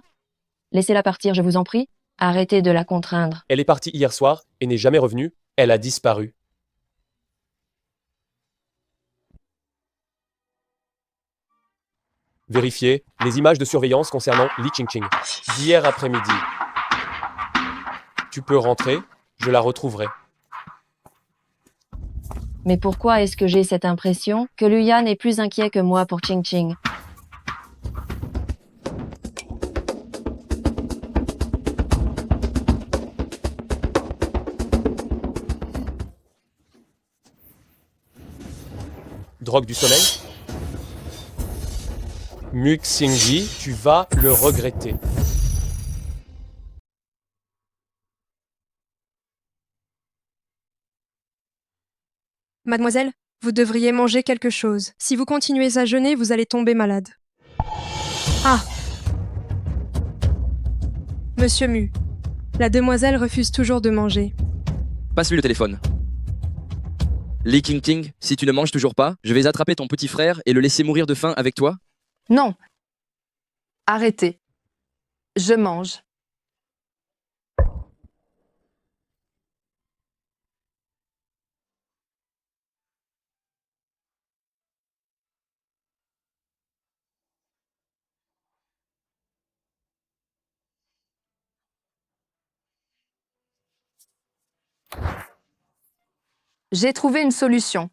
Laissez-la partir, je vous en prie. Arrêtez de la contraindre. Elle est partie hier soir et n'est jamais revenue. Elle a disparu. Vérifiez les images de surveillance concernant Li Ching Ching d'hier après-midi. Tu peux rentrer, je la retrouverai. Mais pourquoi est-ce que j'ai cette impression que Luyan est plus inquiet que moi pour Ching Ching? Drogue du sommeil? Mu Xingyi, tu vas le regretter. Mademoiselle, vous devriez manger quelque chose. Si vous continuez à jeûner, vous allez tomber malade. Ah! Monsieur Mu, la demoiselle refuse toujours de manger. Passe-lui le téléphone. Li Ching Ching, si tu ne manges toujours pas, je vais attraper ton petit frère et le laisser mourir de faim avec toi. Non. Arrêtez. Je mange. J'ai trouvé une solution.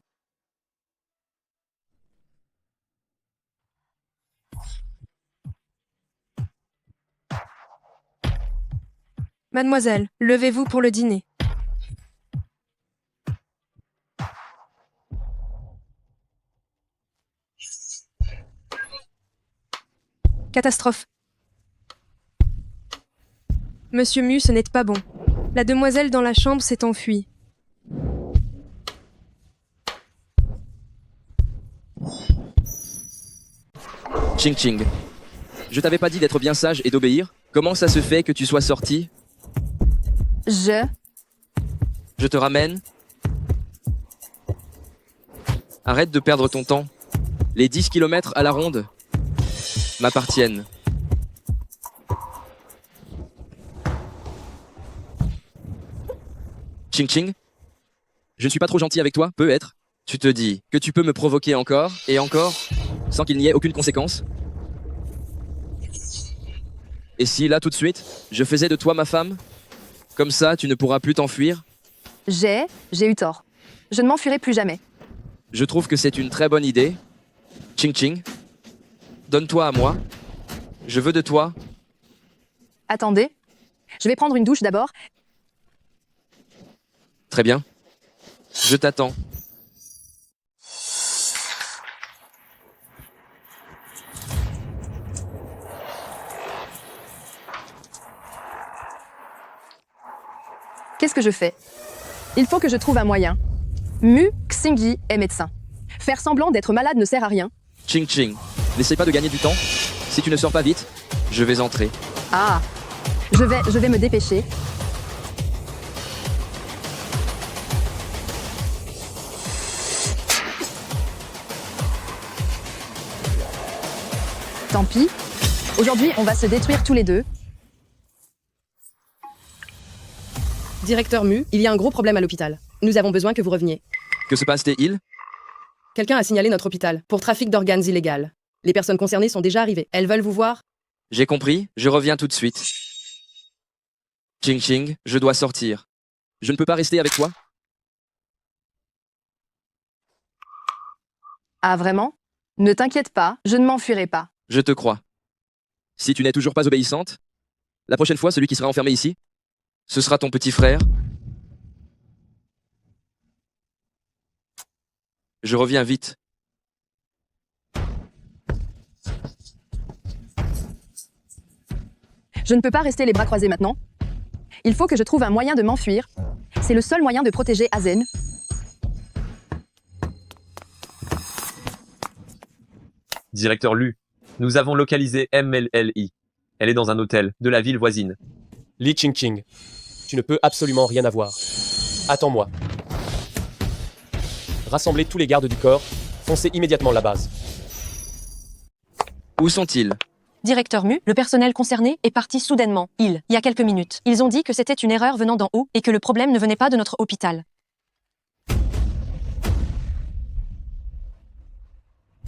Mademoiselle, levez-vous pour le dîner. Catastrophe. Monsieur Mu, ce n'est pas bon. La demoiselle dans la chambre s'est enfuie. Ching Ching, je t'avais pas dit d'être bien sage et d'obéir? Comment ça se fait que tu sois sorti? Je te ramène. Arrête de perdre ton temps. Les 10 kilomètres à la ronde m'appartiennent. Ching Ching, je ne suis pas trop gentil avec toi, peut-être. Tu te dis que tu peux me provoquer encore et encore, sans qu'il n'y ait aucune conséquence. Et si, là, tout de suite, je faisais de toi ma femme? Comme ça, tu ne pourras plus t'enfuir? J'ai eu tort. Je ne m'enfuirai plus jamais. Je trouve que c'est une très bonne idée. Ching Ching, donne-toi à moi. Je veux de toi. Attendez. Je vais prendre une douche d'abord. Très bien. Je t'attends. Qu'est-ce que je fais? Il faut que je trouve un moyen. Mu Xingyi est médecin. Faire semblant d'être malade ne sert à rien. Ching Ching, n'essaie pas de gagner du temps. Si tu ne sors pas vite, je vais entrer. Ah, je vais me dépêcher. Tant pis. Aujourd'hui, on va se détruire tous les deux. Directeur Mu, il y a un gros problème à l'hôpital. Nous avons besoin que vous reveniez. Que se passe-t-il? Quelqu'un a signalé notre hôpital pour trafic d'organes illégal. Les personnes concernées sont déjà arrivées. Elles veulent vous voir. J'ai compris, je reviens tout de suite. Ching Ching, je dois sortir. Je ne peux pas rester avec toi? Ah vraiment? Ne t'inquiète pas, je ne m'enfuirai pas. Je te crois. Si tu n'es toujours pas obéissante, la prochaine fois, celui qui sera enfermé ici, ce sera ton petit frère. Je reviens vite. Je ne peux pas rester les bras croisés maintenant. Il faut que je trouve un moyen de m'enfuir. C'est le seul moyen de protéger Azen. Directeur Lu, nous avons localisé MLLI. Elle est dans un hôtel de la ville voisine. Li Ching Ching, tu ne peux absolument rien avoir. Attends-moi. Rassemblez tous les gardes du corps, foncez immédiatement la base. Où sont-ils? Directeur Mu, le personnel concerné est parti soudainement. Il y a quelques minutes. Ils ont dit que c'était une erreur venant d'en haut et que le problème ne venait pas de notre hôpital.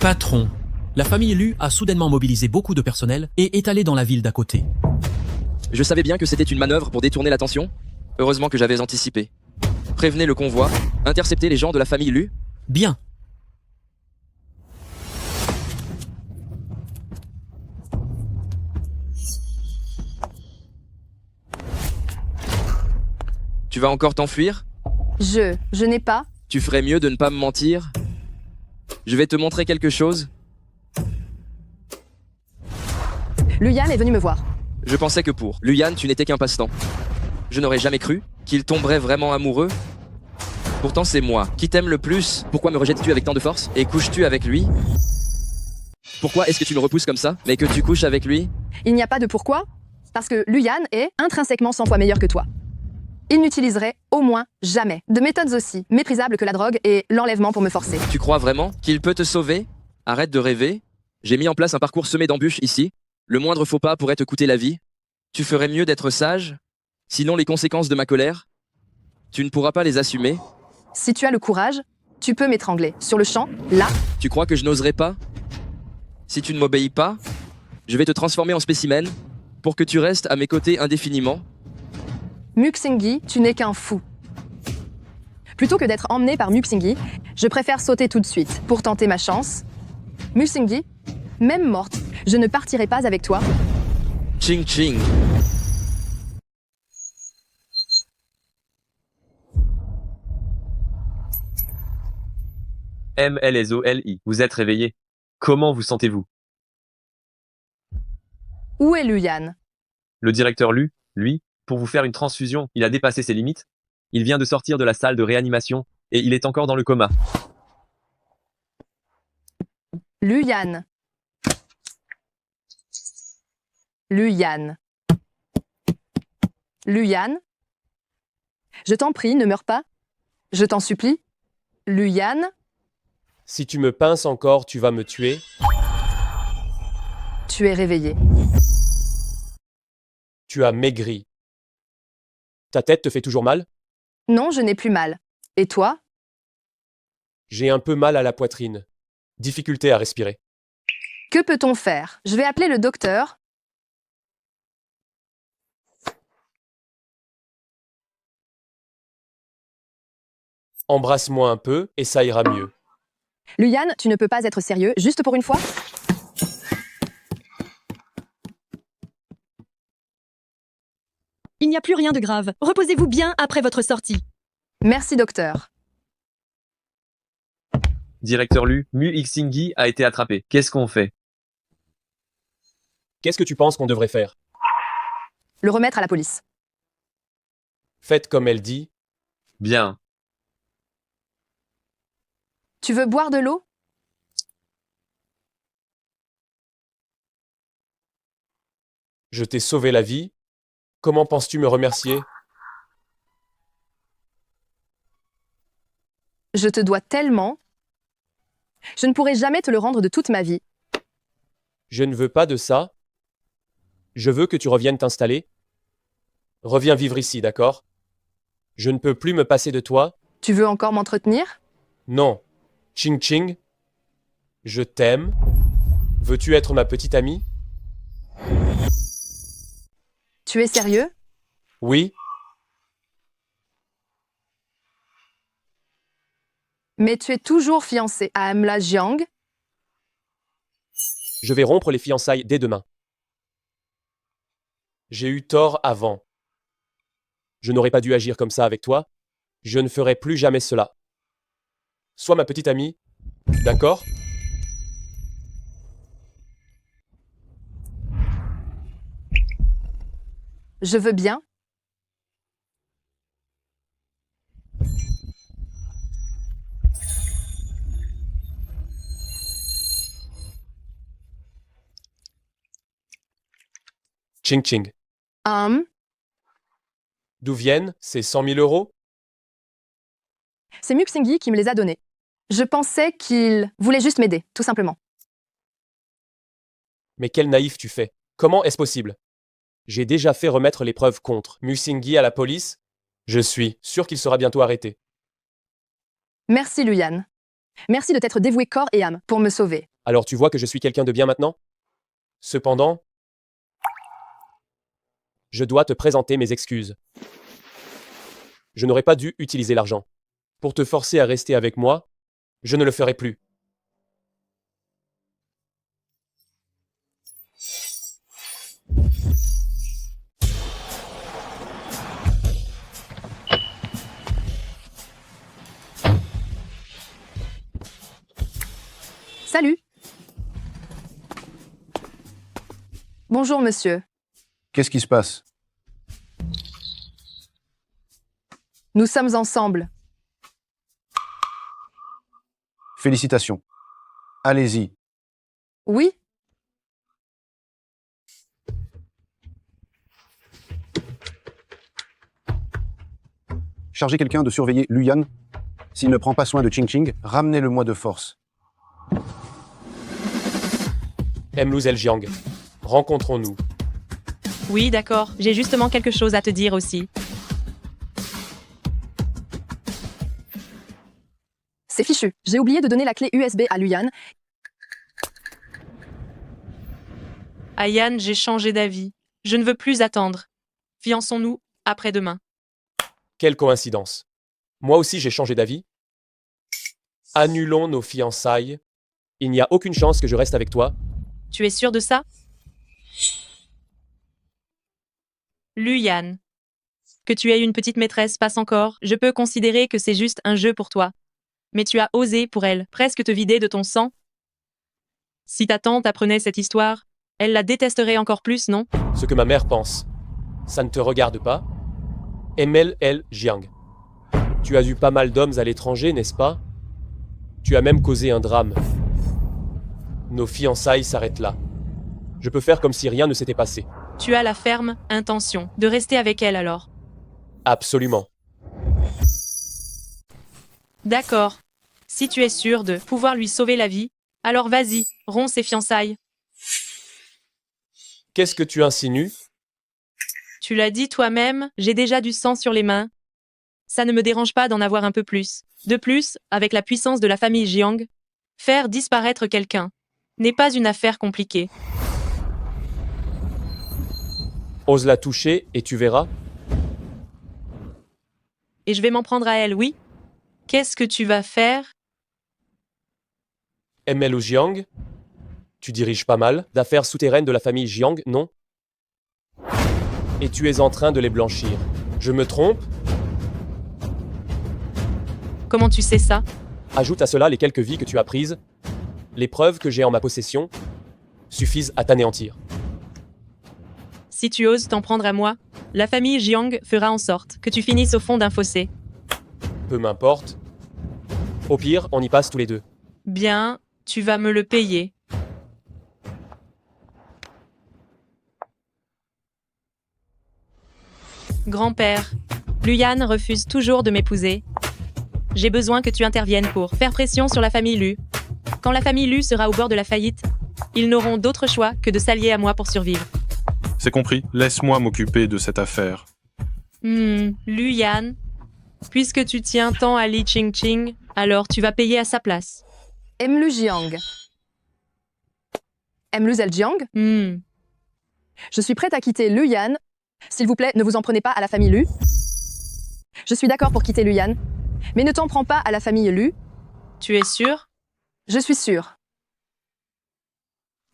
Patron, la famille Lu a soudainement mobilisé beaucoup de personnel et est allée dans la ville d'à côté. Je savais bien que c'était une manœuvre pour détourner l'attention. Heureusement que j'avais anticipé. Prévenez le convoi, interceptez les gens de la famille Lu. Bien. Tu vas encore t'enfuir? Je n'ai pas. Tu ferais mieux de ne pas me mentir. Je vais te montrer quelque chose. Luyan est venu me voir. Je pensais que pour Luyan, tu n'étais qu'un passe-temps. Je n'aurais jamais cru qu'il tomberait vraiment amoureux. Pourtant, c'est moi qui t'aime le plus. Pourquoi me rejettes-tu avec tant de force? Et couches-tu avec lui? Pourquoi est-ce que tu me repousses comme ça, mais que tu couches avec lui? Il n'y a pas de pourquoi. Parce que Luyan est intrinsèquement 100 fois meilleur que toi. Il n'utiliserait au moins jamais de méthodes aussi méprisables que la drogue et l'enlèvement pour me forcer. Tu crois vraiment qu'il peut te sauver? Arrête de rêver. J'ai mis en place un parcours semé d'embûches ici. Le moindre faux pas pourrait te coûter la vie. Tu ferais mieux d'être sage. Sinon, les conséquences de ma colère, tu ne pourras pas les assumer. Si tu as le courage, tu peux m'étrangler. Sur le champ, là. Tu crois que je n'oserais pas? Si tu ne m'obéis pas, je vais te transformer en spécimen pour que tu restes à mes côtés indéfiniment. Mu Xingyi, tu n'es qu'un fou. Plutôt que d'être emmené par Mu Xingyi, je préfère sauter tout de suite pour tenter ma chance. Mu Xingyi, même morte, je ne partirai pas avec toi. Ching Ching. MLSOLI, vous êtes réveillé. Comment vous sentez-vous? Où est Luyan? Le directeur Lu, lui, pour vous faire une transfusion, il a dépassé ses limites. Il vient de sortir de la salle de réanimation et il est encore dans le coma. Luyan. Luyan. Luyan. Je t'en prie, ne meurs pas. Je t'en supplie. Luyan. Si tu me pinces encore, tu vas me tuer. Tu es réveillé. Tu as maigri. Ta tête te fait toujours mal? Non, je n'ai plus mal. Et toi? J'ai un peu mal à la poitrine. Difficulté à respirer. Que peut-on faire? Je vais appeler le docteur. Embrasse-moi un peu et ça ira mieux. Luyan, tu ne peux pas être sérieux, juste pour une fois? Il n'y a plus rien de grave. Reposez-vous bien après votre sortie. Merci, docteur. Directeur Lu, Mu Xingyi a été attrapé. Qu'est-ce qu'on fait? Qu'est-ce que tu penses qu'on devrait faire? Le remettre à la police. Faites comme elle dit. Bien. Tu veux boire de l'eau? Je t'ai sauvé la vie. Comment penses-tu me remercier? Je te dois tellement. Je ne pourrai jamais te le rendre de toute ma vie. Je ne veux pas de ça. Je veux que tu reviennes t'installer. Reviens vivre ici, d'accord? Je ne peux plus me passer de toi. Tu veux encore m'entretenir? Non. Ching Ching. Je t'aime. Veux-tu être ma petite amie? Tu es sérieux? Oui. Mais tu es toujours fiancé à Amla Jiang? Je vais rompre les fiançailles dès demain. J'ai eu tort avant. Je n'aurais pas dû agir comme ça avec toi. Je ne ferai plus jamais cela. Sois ma petite amie. D'accord? Je veux bien. Ching Ching. D'où viennent ces 100 000 euros? C'est Mu Xingyi qui me les a donnés. Je pensais qu'il voulait juste m'aider, tout simplement. Mais quel naïf tu fais. Comment est-ce possible? J'ai déjà fait remettre les preuves contre Mu Xingyi à la police. Je suis sûr qu'il sera bientôt arrêté. Merci, Luyan. Merci de t'être dévoué corps et âme pour me sauver. Alors tu vois que je suis quelqu'un de bien maintenant? Cependant, je dois te présenter mes excuses. Je n'aurais pas dû utiliser l'argent. Pour te forcer à rester avec moi, je ne le ferai plus. Salut. Bonjour, monsieur. Qu'est-ce qui se passe? Nous sommes ensemble. Félicitations. Allez-y. Oui? Chargez quelqu'un de surveiller Luyan. S'il ne prend pas soin de Ching Ching, ramenez-le-moi de force. Mlu Zhejiang, rencontrons-nous. Oui, d'accord. J'ai justement quelque chose à te dire aussi. C'est fichu. J'ai oublié de donner la clé USB à Luyan. Ayan, j'ai changé d'avis. Je ne veux plus attendre. Fiançons-nous après-demain. Quelle coïncidence. Moi aussi j'ai changé d'avis. Annulons nos fiançailles. Il n'y a aucune chance que je reste avec toi. Tu es sûr de ça? Luyan. Que tu aies une petite maîtresse passe encore. Je peux considérer que c'est juste un jeu pour toi. Mais tu as osé pour elle, presque te vider de ton sang. Si ta tante apprenait cette histoire, elle la détesterait encore plus, non? Ce que ma mère pense. Ça ne te regarde pas? ML Jiang. Tu as eu pas mal d'hommes à l'étranger, n'est-ce pas? Tu as même causé un drame. Nos fiançailles s'arrêtent là. Je peux faire comme si rien ne s'était passé. Tu as la ferme intention de rester avec elle alors? Absolument. D'accord. Si tu es sûr de pouvoir lui sauver la vie, alors vas-y, romps ses fiançailles. Qu'est-ce que tu insinues? Tu l'as dit toi-même, j'ai déjà du sang sur les mains. Ça ne me dérange pas d'en avoir un peu plus. De plus, avec la puissance de la famille Jiang, faire disparaître quelqu'un n'est pas une affaire compliquée. Ose la toucher et tu verras. Et je vais m'en prendre à elle, oui? Qu'est-ce que tu vas faire? ML ou Jiang? Tu diriges pas mal d'affaires souterraines de la famille Jiang, non? Et tu es en train de les blanchir. Je me trompe? Comment tu sais ça? Ajoute à cela les quelques vies que tu as prises. Les preuves que j'ai en ma possession suffisent à t'anéantir. Si tu oses t'en prendre à moi, la famille Jiang fera en sorte que tu finisses au fond d'un fossé. Peu m'importe. Au pire, on y passe tous les deux. Bien, tu vas me le payer. Grand-père, Luyan refuse toujours de m'épouser. J'ai besoin que tu interviennes pour faire pression sur la famille Lu. Quand la famille Lu sera au bord de la faillite, ils n'auront d'autre choix que de s'allier à moi pour survivre. C'est compris. Laisse-moi m'occuper de cette affaire. Luyan, puisque tu tiens tant à Li Qingqing, alors tu vas payer à sa place. Emlu Jiang. Emlu Zhejiang. Je suis prête à quitter Luyan. S'il vous plaît, ne vous en prenez pas à la famille Lu. Je suis d'accord pour quitter Luyan, mais ne t'en prends pas à la famille Lu. Tu es sûr? Je suis sûre.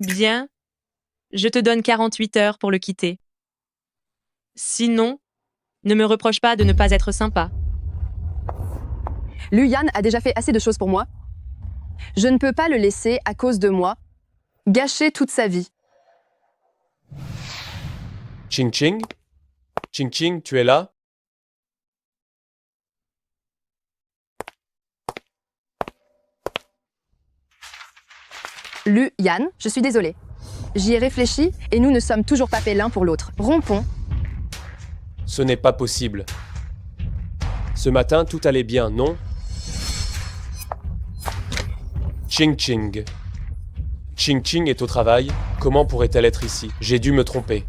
Bien. Je te donne 48 heures pour le quitter. Sinon, ne me reproche pas de ne pas être sympa. Luyan a déjà fait assez de choses pour moi. Je ne peux pas le laisser, à cause de moi, gâcher toute sa vie. Qingqing? Qingqing, tu es là? Luyan, je suis désolée. J'y ai réfléchi et nous ne sommes toujours pas faits l'un pour l'autre. Rompons. Ce n'est pas possible. Ce matin, tout allait bien, non? Qingqing. Qingqing est au travail. Comment pourrait-elle être ici? J'ai dû me tromper.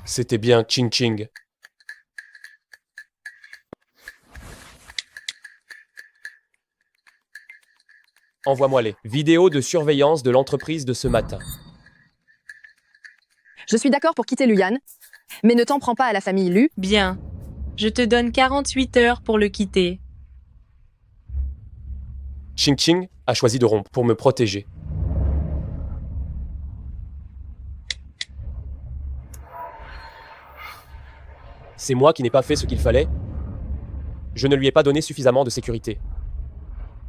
C'était bien Qingqing. Envoie-moi les vidéos de surveillance de l'entreprise de ce matin. Je suis d'accord pour quitter Luyan, mais ne t'en prends pas à la famille Lu. Bien. Je te donne 48 heures pour le quitter. Qingqing a choisi de rompre pour me protéger. C'est moi qui n'ai pas fait ce qu'il fallait. Je ne lui ai pas donné suffisamment de sécurité.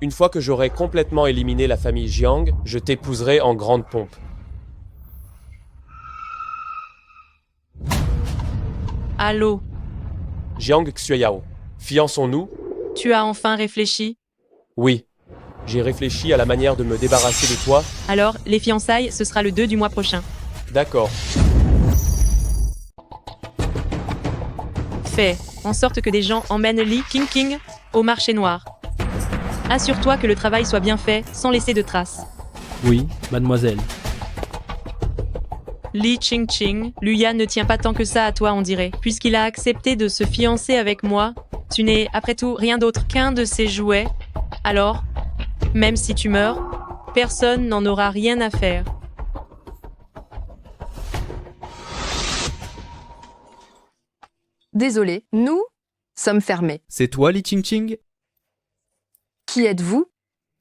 Une fois que j'aurai complètement éliminé la famille Jiang, je t'épouserai en grande pompe. Allô? Jiang Xuyao, fiançons-nous? Tu as enfin réfléchi? Oui. J'ai réfléchi à la manière de me débarrasser de toi. Alors, les fiançailles, ce sera le 2 du mois prochain. D'accord. Fais en sorte que des gens emmènent Li Qingqing au marché noir. Assure-toi que le travail soit bien fait, sans laisser de traces. Oui, mademoiselle. Li Qingqing, Luyan ne tient pas tant que ça à toi, on dirait. Puisqu'il a accepté de se fiancer avec moi, tu n'es, après tout, rien d'autre qu'un de ses jouets. Alors, même si tu meurs, personne n'en aura rien à faire. Désolé, nous sommes fermés. C'est toi, Li Qingqing? Qui êtes-vous?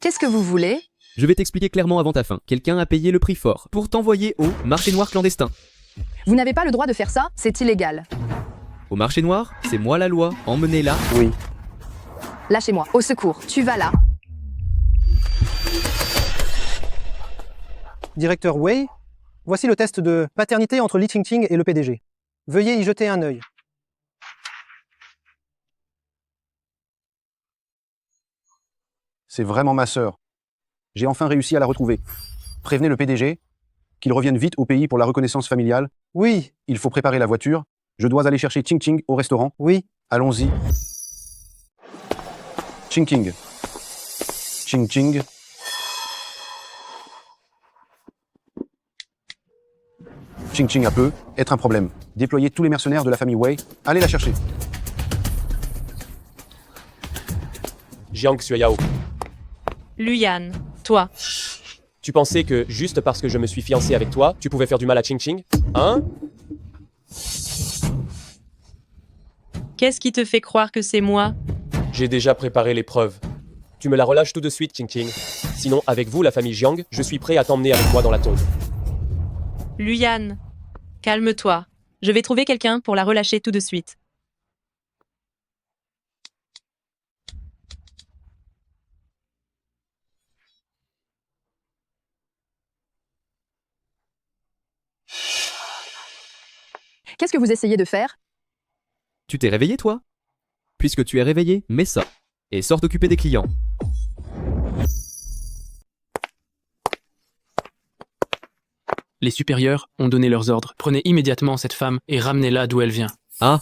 Qu'est-ce que vous voulez? Je vais t'expliquer clairement avant ta fin. Quelqu'un a payé le prix fort pour t'envoyer au marché noir clandestin. Vous n'avez pas le droit de faire ça, c'est illégal. Au marché noir, c'est moi la loi. Emmenez-la. Oui. Lâchez-moi, au secours, tu vas là. Directeur Wei, voici le test de paternité entre Li Qingqing et le PDG. Veuillez y jeter un œil. C'est vraiment ma sœur. J'ai enfin réussi à la retrouver. Prévenez le PDG qu'il revienne vite au pays pour la reconnaissance familiale. Oui. Il faut préparer la voiture. Je dois aller chercher Qingqing au restaurant. Oui. Allons-y. Ching Ching. Ching Ching. Ching Ching peut être un problème. Déployez tous les mercenaires de la famille Wei. Allez la chercher. Jiang Xueyao. Luyan, toi. Tu pensais que, juste parce que je me suis fiancé avec toi, tu pouvais faire du mal à Ching Ching? Hein? Qu'est-ce qui te fait croire que c'est moi? J'ai déjà préparé l'épreuve. Tu me la relâches tout de suite, Ching Ching. Sinon, avec vous, la famille Jiang, je suis prêt à t'emmener avec moi dans la tombe. Luyan, calme-toi. Je vais trouver quelqu'un pour la relâcher tout de suite. Qu'est-ce que vous essayez de faire? Tu t'es réveillé, toi? Puisque tu es réveillé, mets ça. Et sors t'occuper des clients. Les supérieurs ont donné leurs ordres. Prenez immédiatement cette femme et ramenez-la d'où elle vient. Ah.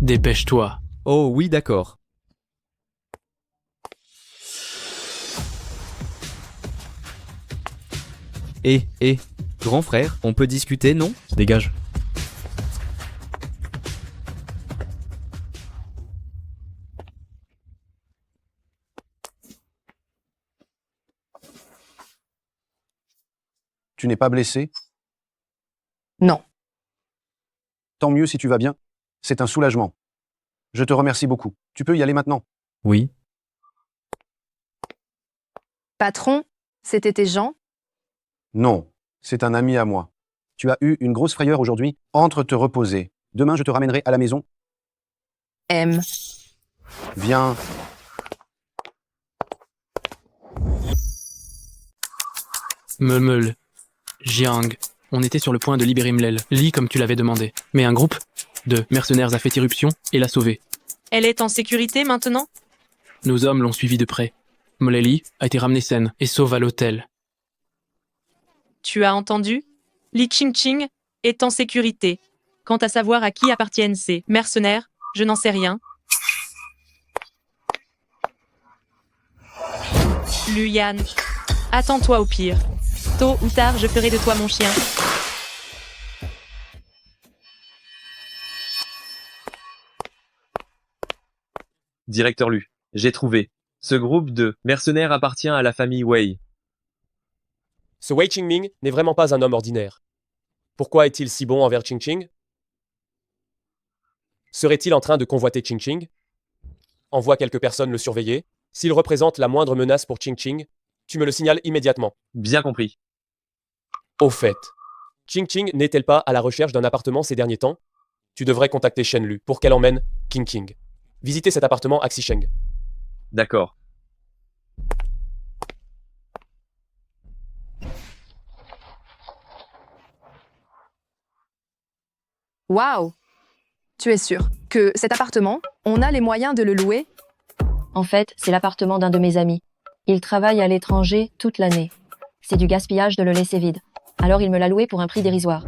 Dépêche-toi. Oh oui, d'accord. Grand frère, on peut discuter, non? Dégage. Tu n'es pas blessé? Non. Tant mieux si tu vas bien. C'est un soulagement. Je te remercie beaucoup. Tu peux y aller maintenant. Oui. Patron, c'était tes gens? Non, c'est un ami à moi. Tu as eu une grosse frayeur aujourd'hui. Entre te reposer. Demain, je te ramènerai à la maison. M. Viens. Meumel. Jiang. On était sur le point de libérer Mlel, Li comme tu l'avais demandé. Mais un groupe de mercenaires a fait irruption et l'a sauvée. Elle est en sécurité maintenant? Nos hommes l'ont suivie de près. Mleli a été ramenée saine et sauve à l'hôtel. Tu as entendu? Li Ching est en sécurité. Quant à savoir à qui appartiennent ces mercenaires, je n'en sais rien. Luyan, attends-toi au pire. Tôt ou tard, je ferai de toi mon chien. Directeur Lu, j'ai trouvé. Ce groupe de mercenaires appartient à la famille Wei. Ce Wei Qingming n'est vraiment pas un homme ordinaire. Pourquoi est-il si bon envers Ching Ching? Serait-il en train de convoiter Ching Ching? Envoie quelques personnes le surveiller. S'il représente la moindre menace pour Ching Ching, tu me le signales immédiatement. Bien compris. Au fait, Ching Ching n'est-elle pas à la recherche d'un appartement ces derniers temps? Tu devrais contacter Shen Lu pour qu'elle emmène King King. Visiter cet appartement à Xisheng. D'accord. Waouh! Tu es sûr que cet appartement, on a les moyens de le louer? En fait, c'est l'appartement d'un de mes amis. Il travaille à l'étranger toute l'année. C'est du gaspillage de le laisser vide. Alors il me l'a loué pour un prix dérisoire.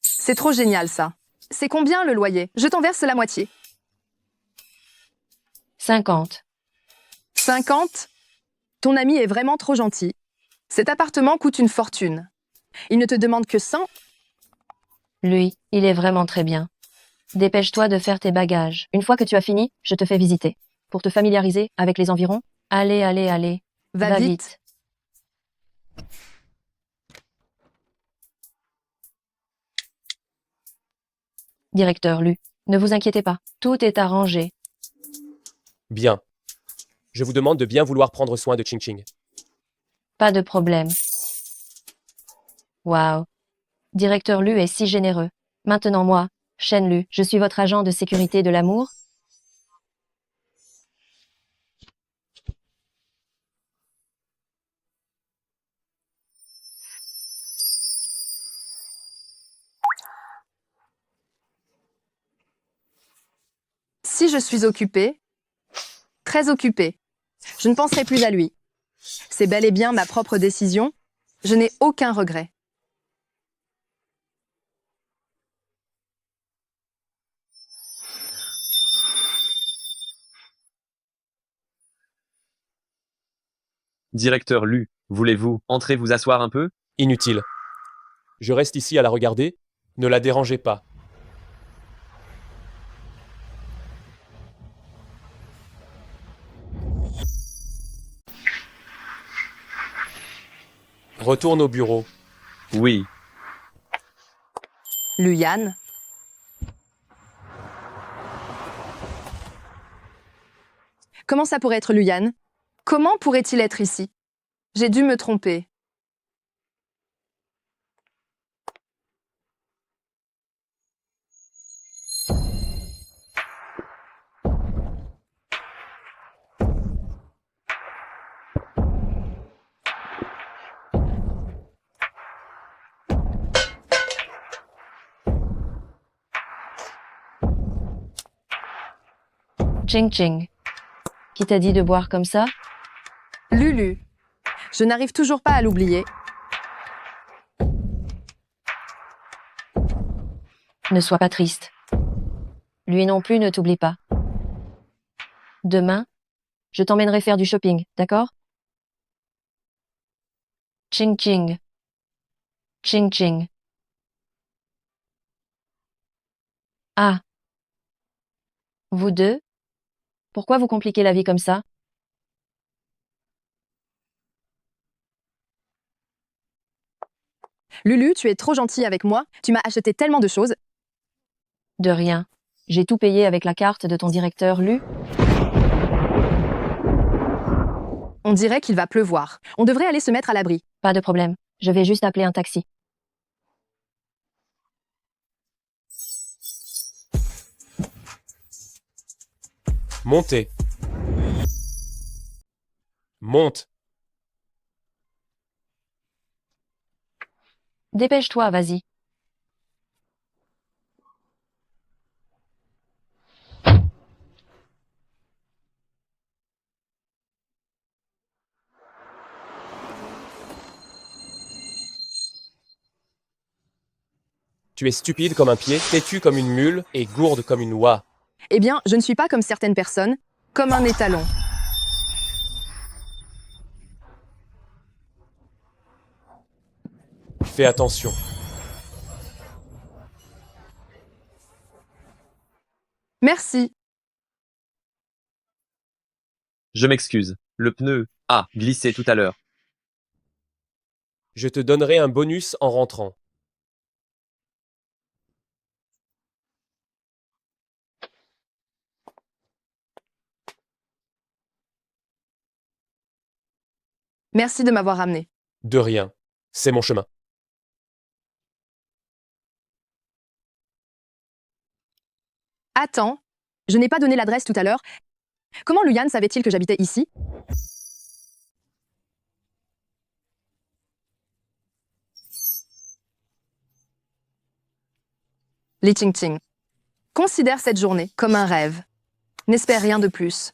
C'est trop génial ça. C'est combien le loyer? Je t'en verse la moitié. 50. 50? Ton ami est vraiment trop gentil. Cet appartement coûte une fortune. Il ne te demande que 100? Lui, il est vraiment très bien. Dépêche-toi de faire tes bagages. Une fois que tu as fini, je te fais visiter. Pour te familiariser avec les environs, allez. Va vite. Directeur Lu, ne vous inquiétez pas, tout est arrangé. Bien. Je vous demande de bien vouloir prendre soin de Ching Ching. Pas de problème. Waouh. Directeur Lu est si généreux. Maintenant moi, Shen Lu, je suis votre agent de sécurité de l'amour. Si je suis occupée, très occupée, je ne penserai plus à lui. C'est bel et bien ma propre décision. Je n'ai aucun regret. Directeur Lu, voulez-vous entrer vous asseoir un peu? Inutile. Je reste ici à la regarder. Ne la dérangez pas. Retourne au bureau. Oui. Luyan. Comment ça pourrait être Luyan? Comment pourrait-il être ici? J'ai dû me tromper. Ching Ching. Qui t'a dit de boire comme ça? Lulu. Je n'arrive toujours pas à l'oublier. Ne sois pas triste. Lui non plus ne t'oublie pas. Demain, je t'emmènerai faire du shopping, d'accord? Ching Ching. Ching Ching. Ah. Vous deux? Pourquoi vous compliquez la vie comme ça? Lulu, tu es trop gentille avec moi. Tu m'as acheté tellement de choses. De rien. J'ai tout payé avec la carte de ton directeur Lu. On dirait qu'il va pleuvoir. On devrait aller se mettre à l'abri. Pas de problème. Je vais juste appeler un taxi. Montez. Monte. Dépêche-toi, vas-y. Tu es stupide comme un pied, têtu comme une mule et gourde comme une oie. Eh bien, je ne suis pas comme certaines personnes, comme un étalon. Fais attention. Merci. Je m'excuse. Le pneu a glissé tout à l'heure. Je te donnerai un bonus en rentrant. Merci de m'avoir ramené. De rien. C'est mon chemin. Attends, je n'ai pas donné l'adresse tout à l'heure. Comment Luyan savait-il que j'habitais ici? Li Ching Ching. Considère cette journée comme un rêve. N'espère rien de plus.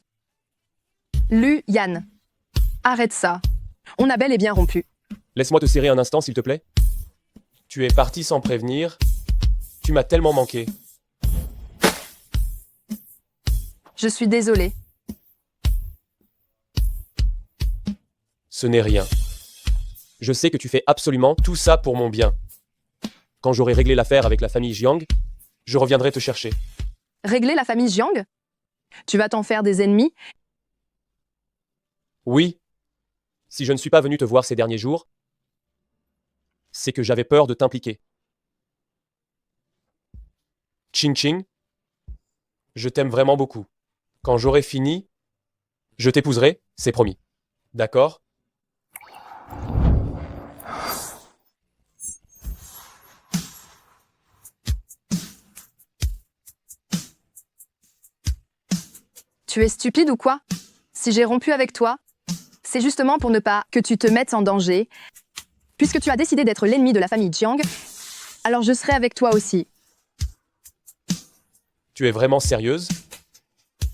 Luyan. Arrête ça. On a bel et bien rompu. Laisse-moi te serrer un instant, s'il te plaît. Tu es parti sans prévenir. Tu m'as tellement manqué. Je suis désolée. Ce n'est rien. Je sais que tu fais absolument tout ça pour mon bien. Quand j'aurai réglé l'affaire avec la famille Jiang, je reviendrai te chercher. Régler la famille Jiang? Tu vas t'en faire des ennemis? Oui. Si je ne suis pas venu te voir ces derniers jours, c'est que j'avais peur de t'impliquer. Ching Ching, je t'aime vraiment beaucoup. Quand j'aurai fini, je t'épouserai, c'est promis. D'accord? Tu es stupide ou quoi? Si j'ai rompu avec toi, c'est justement pour ne pas que tu te mettes en danger. Puisque tu as décidé d'être l'ennemi de la famille Jiang, alors je serai avec toi aussi. Tu es vraiment sérieuse?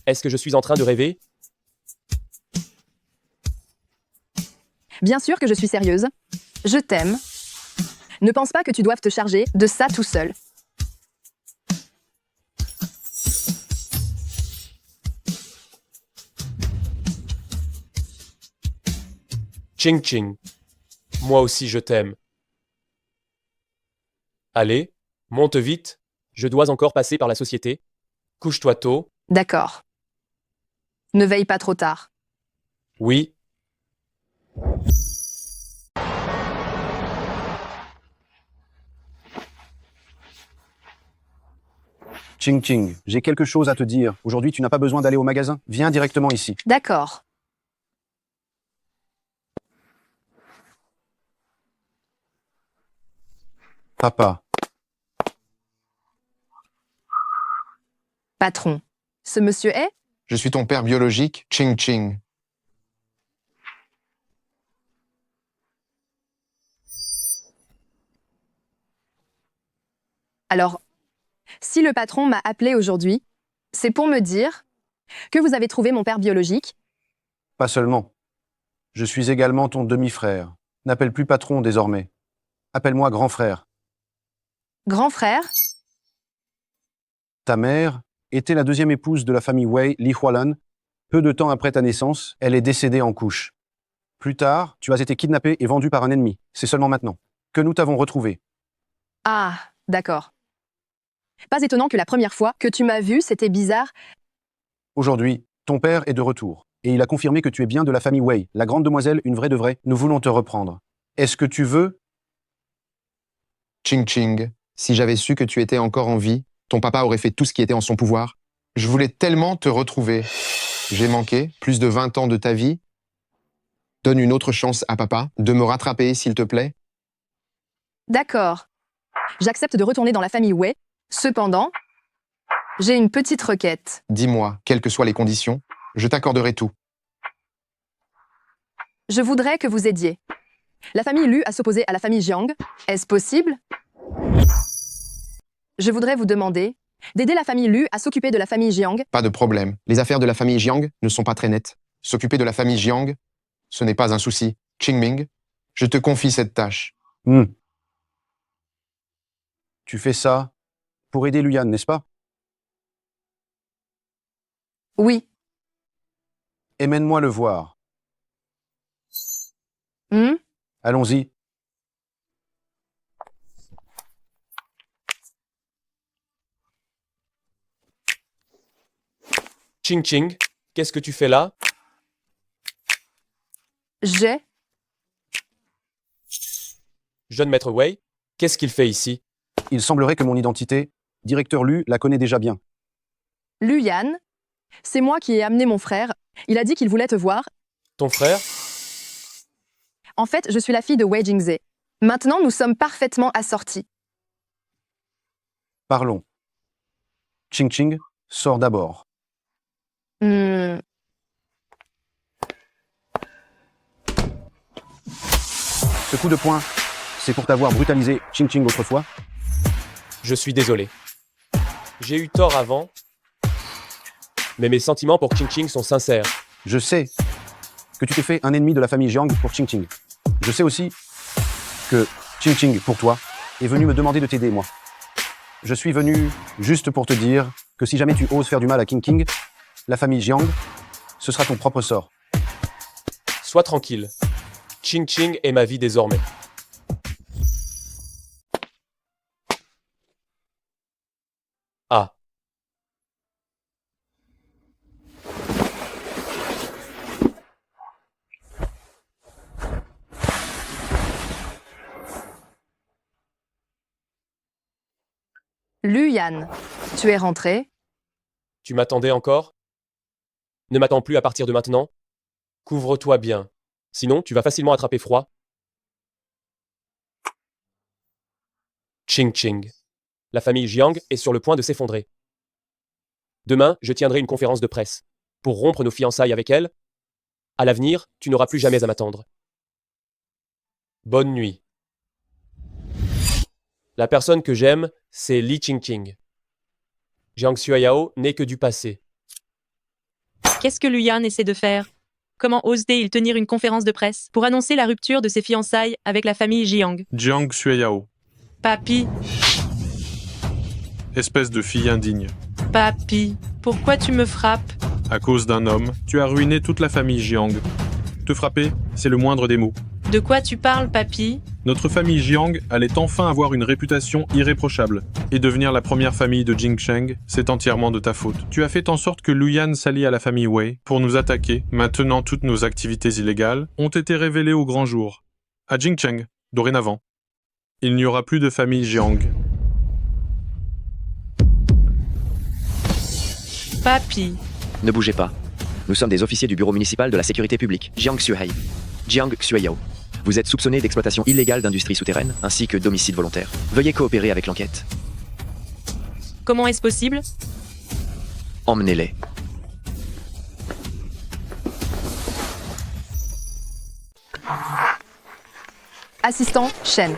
Est-ce que je suis en train de rêver? Bien sûr que je suis sérieuse. Je t'aime. Ne pense pas que tu doives te charger de ça tout seul. Ching Ching. Moi aussi je t'aime. Allez, monte vite. Je dois encore passer par la société. Couche-toi tôt. D'accord. Ne veille pas trop tard. Oui. Ching Ching, j'ai quelque chose à te dire. Aujourd'hui, tu n'as pas besoin d'aller au magasin. Viens directement ici. D'accord. Papa, Patron. Ce monsieur est? Je suis ton père biologique, Ching Ching. Alors, si le patron m'a appelé aujourd'hui, c'est pour me dire que vous avez trouvé mon père biologique. pas seulement. Je suis également ton demi-frère. N'appelle plus patron désormais. Appelle-moi grand frère. Grand frère? Ta mère était la deuxième épouse de la famille Wei, Li Hualan. Peu de temps après ta naissance, elle est décédée en couche. Plus tard, tu as été kidnappé et vendu par un ennemi. C'est seulement maintenant que nous t'avons retrouvé. Ah, d'accord. Pas étonnant que la première fois que tu m'as vu, c'était bizarre. Aujourd'hui, ton père est de retour. Et il a confirmé que tu es bien de la famille Wei, la grande demoiselle, une vraie de vraie. Nous voulons te reprendre. Est-ce que tu veux? Ching Ching, si j'avais su que tu étais encore en vie, ton papa aurait fait tout ce qui était en son pouvoir. Je voulais tellement te retrouver. J'ai manqué plus de 20 ans de ta vie. Donne une autre chance à papa de me rattraper, s'il te plaît. D'accord. J'accepte de retourner dans la famille Wei. Cependant, j'ai une petite requête. Dis-moi, quelles que soient les conditions, je t'accorderai tout. Je voudrais que vous aidiez la famille Lu à s'opposer à la famille Jiang. Est-ce possible? Je voudrais vous demander d'aider la famille Lu à s'occuper de la famille Jiang. Pas de problème. Les affaires de la famille Jiang ne sont pas très nettes. S'occuper de la famille Jiang, ce n'est pas un souci. Qingming, je te confie cette tâche. Tu fais ça pour aider Luyan, n'est-ce pas? Oui. Et mène-moi le voir. Allons-y. Ching Ching, qu'est-ce que tu fais là? Jeune maître Wei, qu'est-ce qu'il fait ici? Il semblerait que mon identité, directeur Lu, la connaît déjà bien. Luyan, c'est moi qui ai amené mon frère. Il a dit qu'il voulait te voir. Ton frère? En fait, je suis la fille de Wei Jingze. Maintenant, nous sommes parfaitement assortis. Parlons. Ching Ching, sors d'abord. Ce coup de poing, c'est pour t'avoir brutalisé Ching Ching autrefois? Je suis désolé. J'ai eu tort avant, mais mes sentiments pour Ching Ching sont sincères. Je sais que tu t'es fait un ennemi de la famille Jiang pour Ching Ching. Je sais aussi que Ching Ching, pour toi, est venu me demander de t'aider, moi. Je suis venu juste pour te dire que si jamais tu oses faire du mal à King King, la famille Jiang, ce sera ton propre sort. Sois tranquille. Ching Ching est ma vie désormais. Ah. Luyan, tu es rentré? Tu m'attendais encore? Ne m'attends plus à partir de maintenant. Couvre-toi bien. Sinon, tu vas facilement attraper froid. Ching Ching. La famille Jiang est sur le point de s'effondrer. Demain, je tiendrai une conférence de presse pour rompre nos fiançailles avec elle. À l'avenir, tu n'auras plus jamais à m'attendre. Bonne nuit. La personne que j'aime, c'est Li Qingqing. Jiang Xueyao n'est que du passé. Qu'est-ce que Luyan essaie de faire? Comment ose-t-il tenir une conférence de presse pour annoncer la rupture de ses fiançailles avec la famille Jiang? Jiang Xueyao. Papi, Espèce de fille indigne. papi, pourquoi tu me frappes? À cause d'un homme, tu as ruiné toute la famille Jiang. Te frapper, c'est le moindre des mots. De quoi tu parles, papy? Notre famille Jiang allait enfin avoir une réputation irréprochable. Et devenir la première famille de Jingcheng, c'est entièrement de ta faute. Tu as fait en sorte que Luyan s'allie à la famille Wei pour nous attaquer. Maintenant, toutes nos activités illégales ont été révélées au grand jour. À Jingcheng, dorénavant, il n'y aura plus de famille Jiang. Papy. Ne bougez pas. Nous sommes des officiers du bureau municipal de la sécurité publique, Jiang Xuehai. Jiang Xueyao. Vous êtes soupçonné d'exploitation illégale d'industries souterraines, ainsi que d'homicide volontaire. Veuillez coopérer avec l'enquête. Comment est-ce possible? Emmenez-les. Assistant, Shen.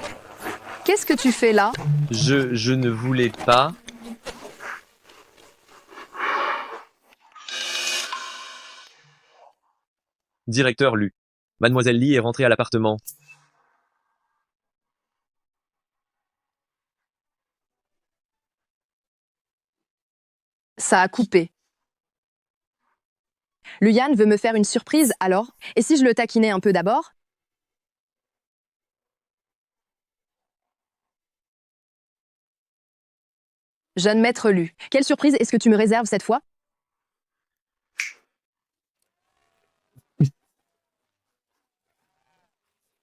Qu'est-ce que tu fais là? Je ne voulais pas. Directeur Lu. Mademoiselle Li est rentrée à l'appartement. Ça a coupé. Luyan veut me faire une surprise, alors? Et si je le taquinais un peu d'abord? Jeune maître Lu, quelle surprise est-ce que tu me réserves cette fois?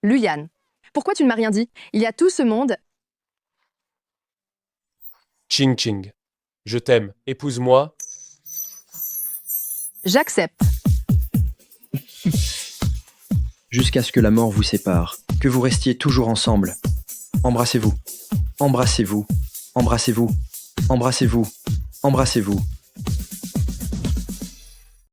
Luyan, pourquoi tu ne m'as rien dit? Il y a tout ce monde. Ching Ching. Je t'aime. Épouse-moi. J'accepte. Jusqu'à ce que la mort vous sépare, que vous restiez toujours ensemble. Embrassez-vous. Embrassez-vous. Embrassez-vous. Embrassez-vous. Embrassez-vous.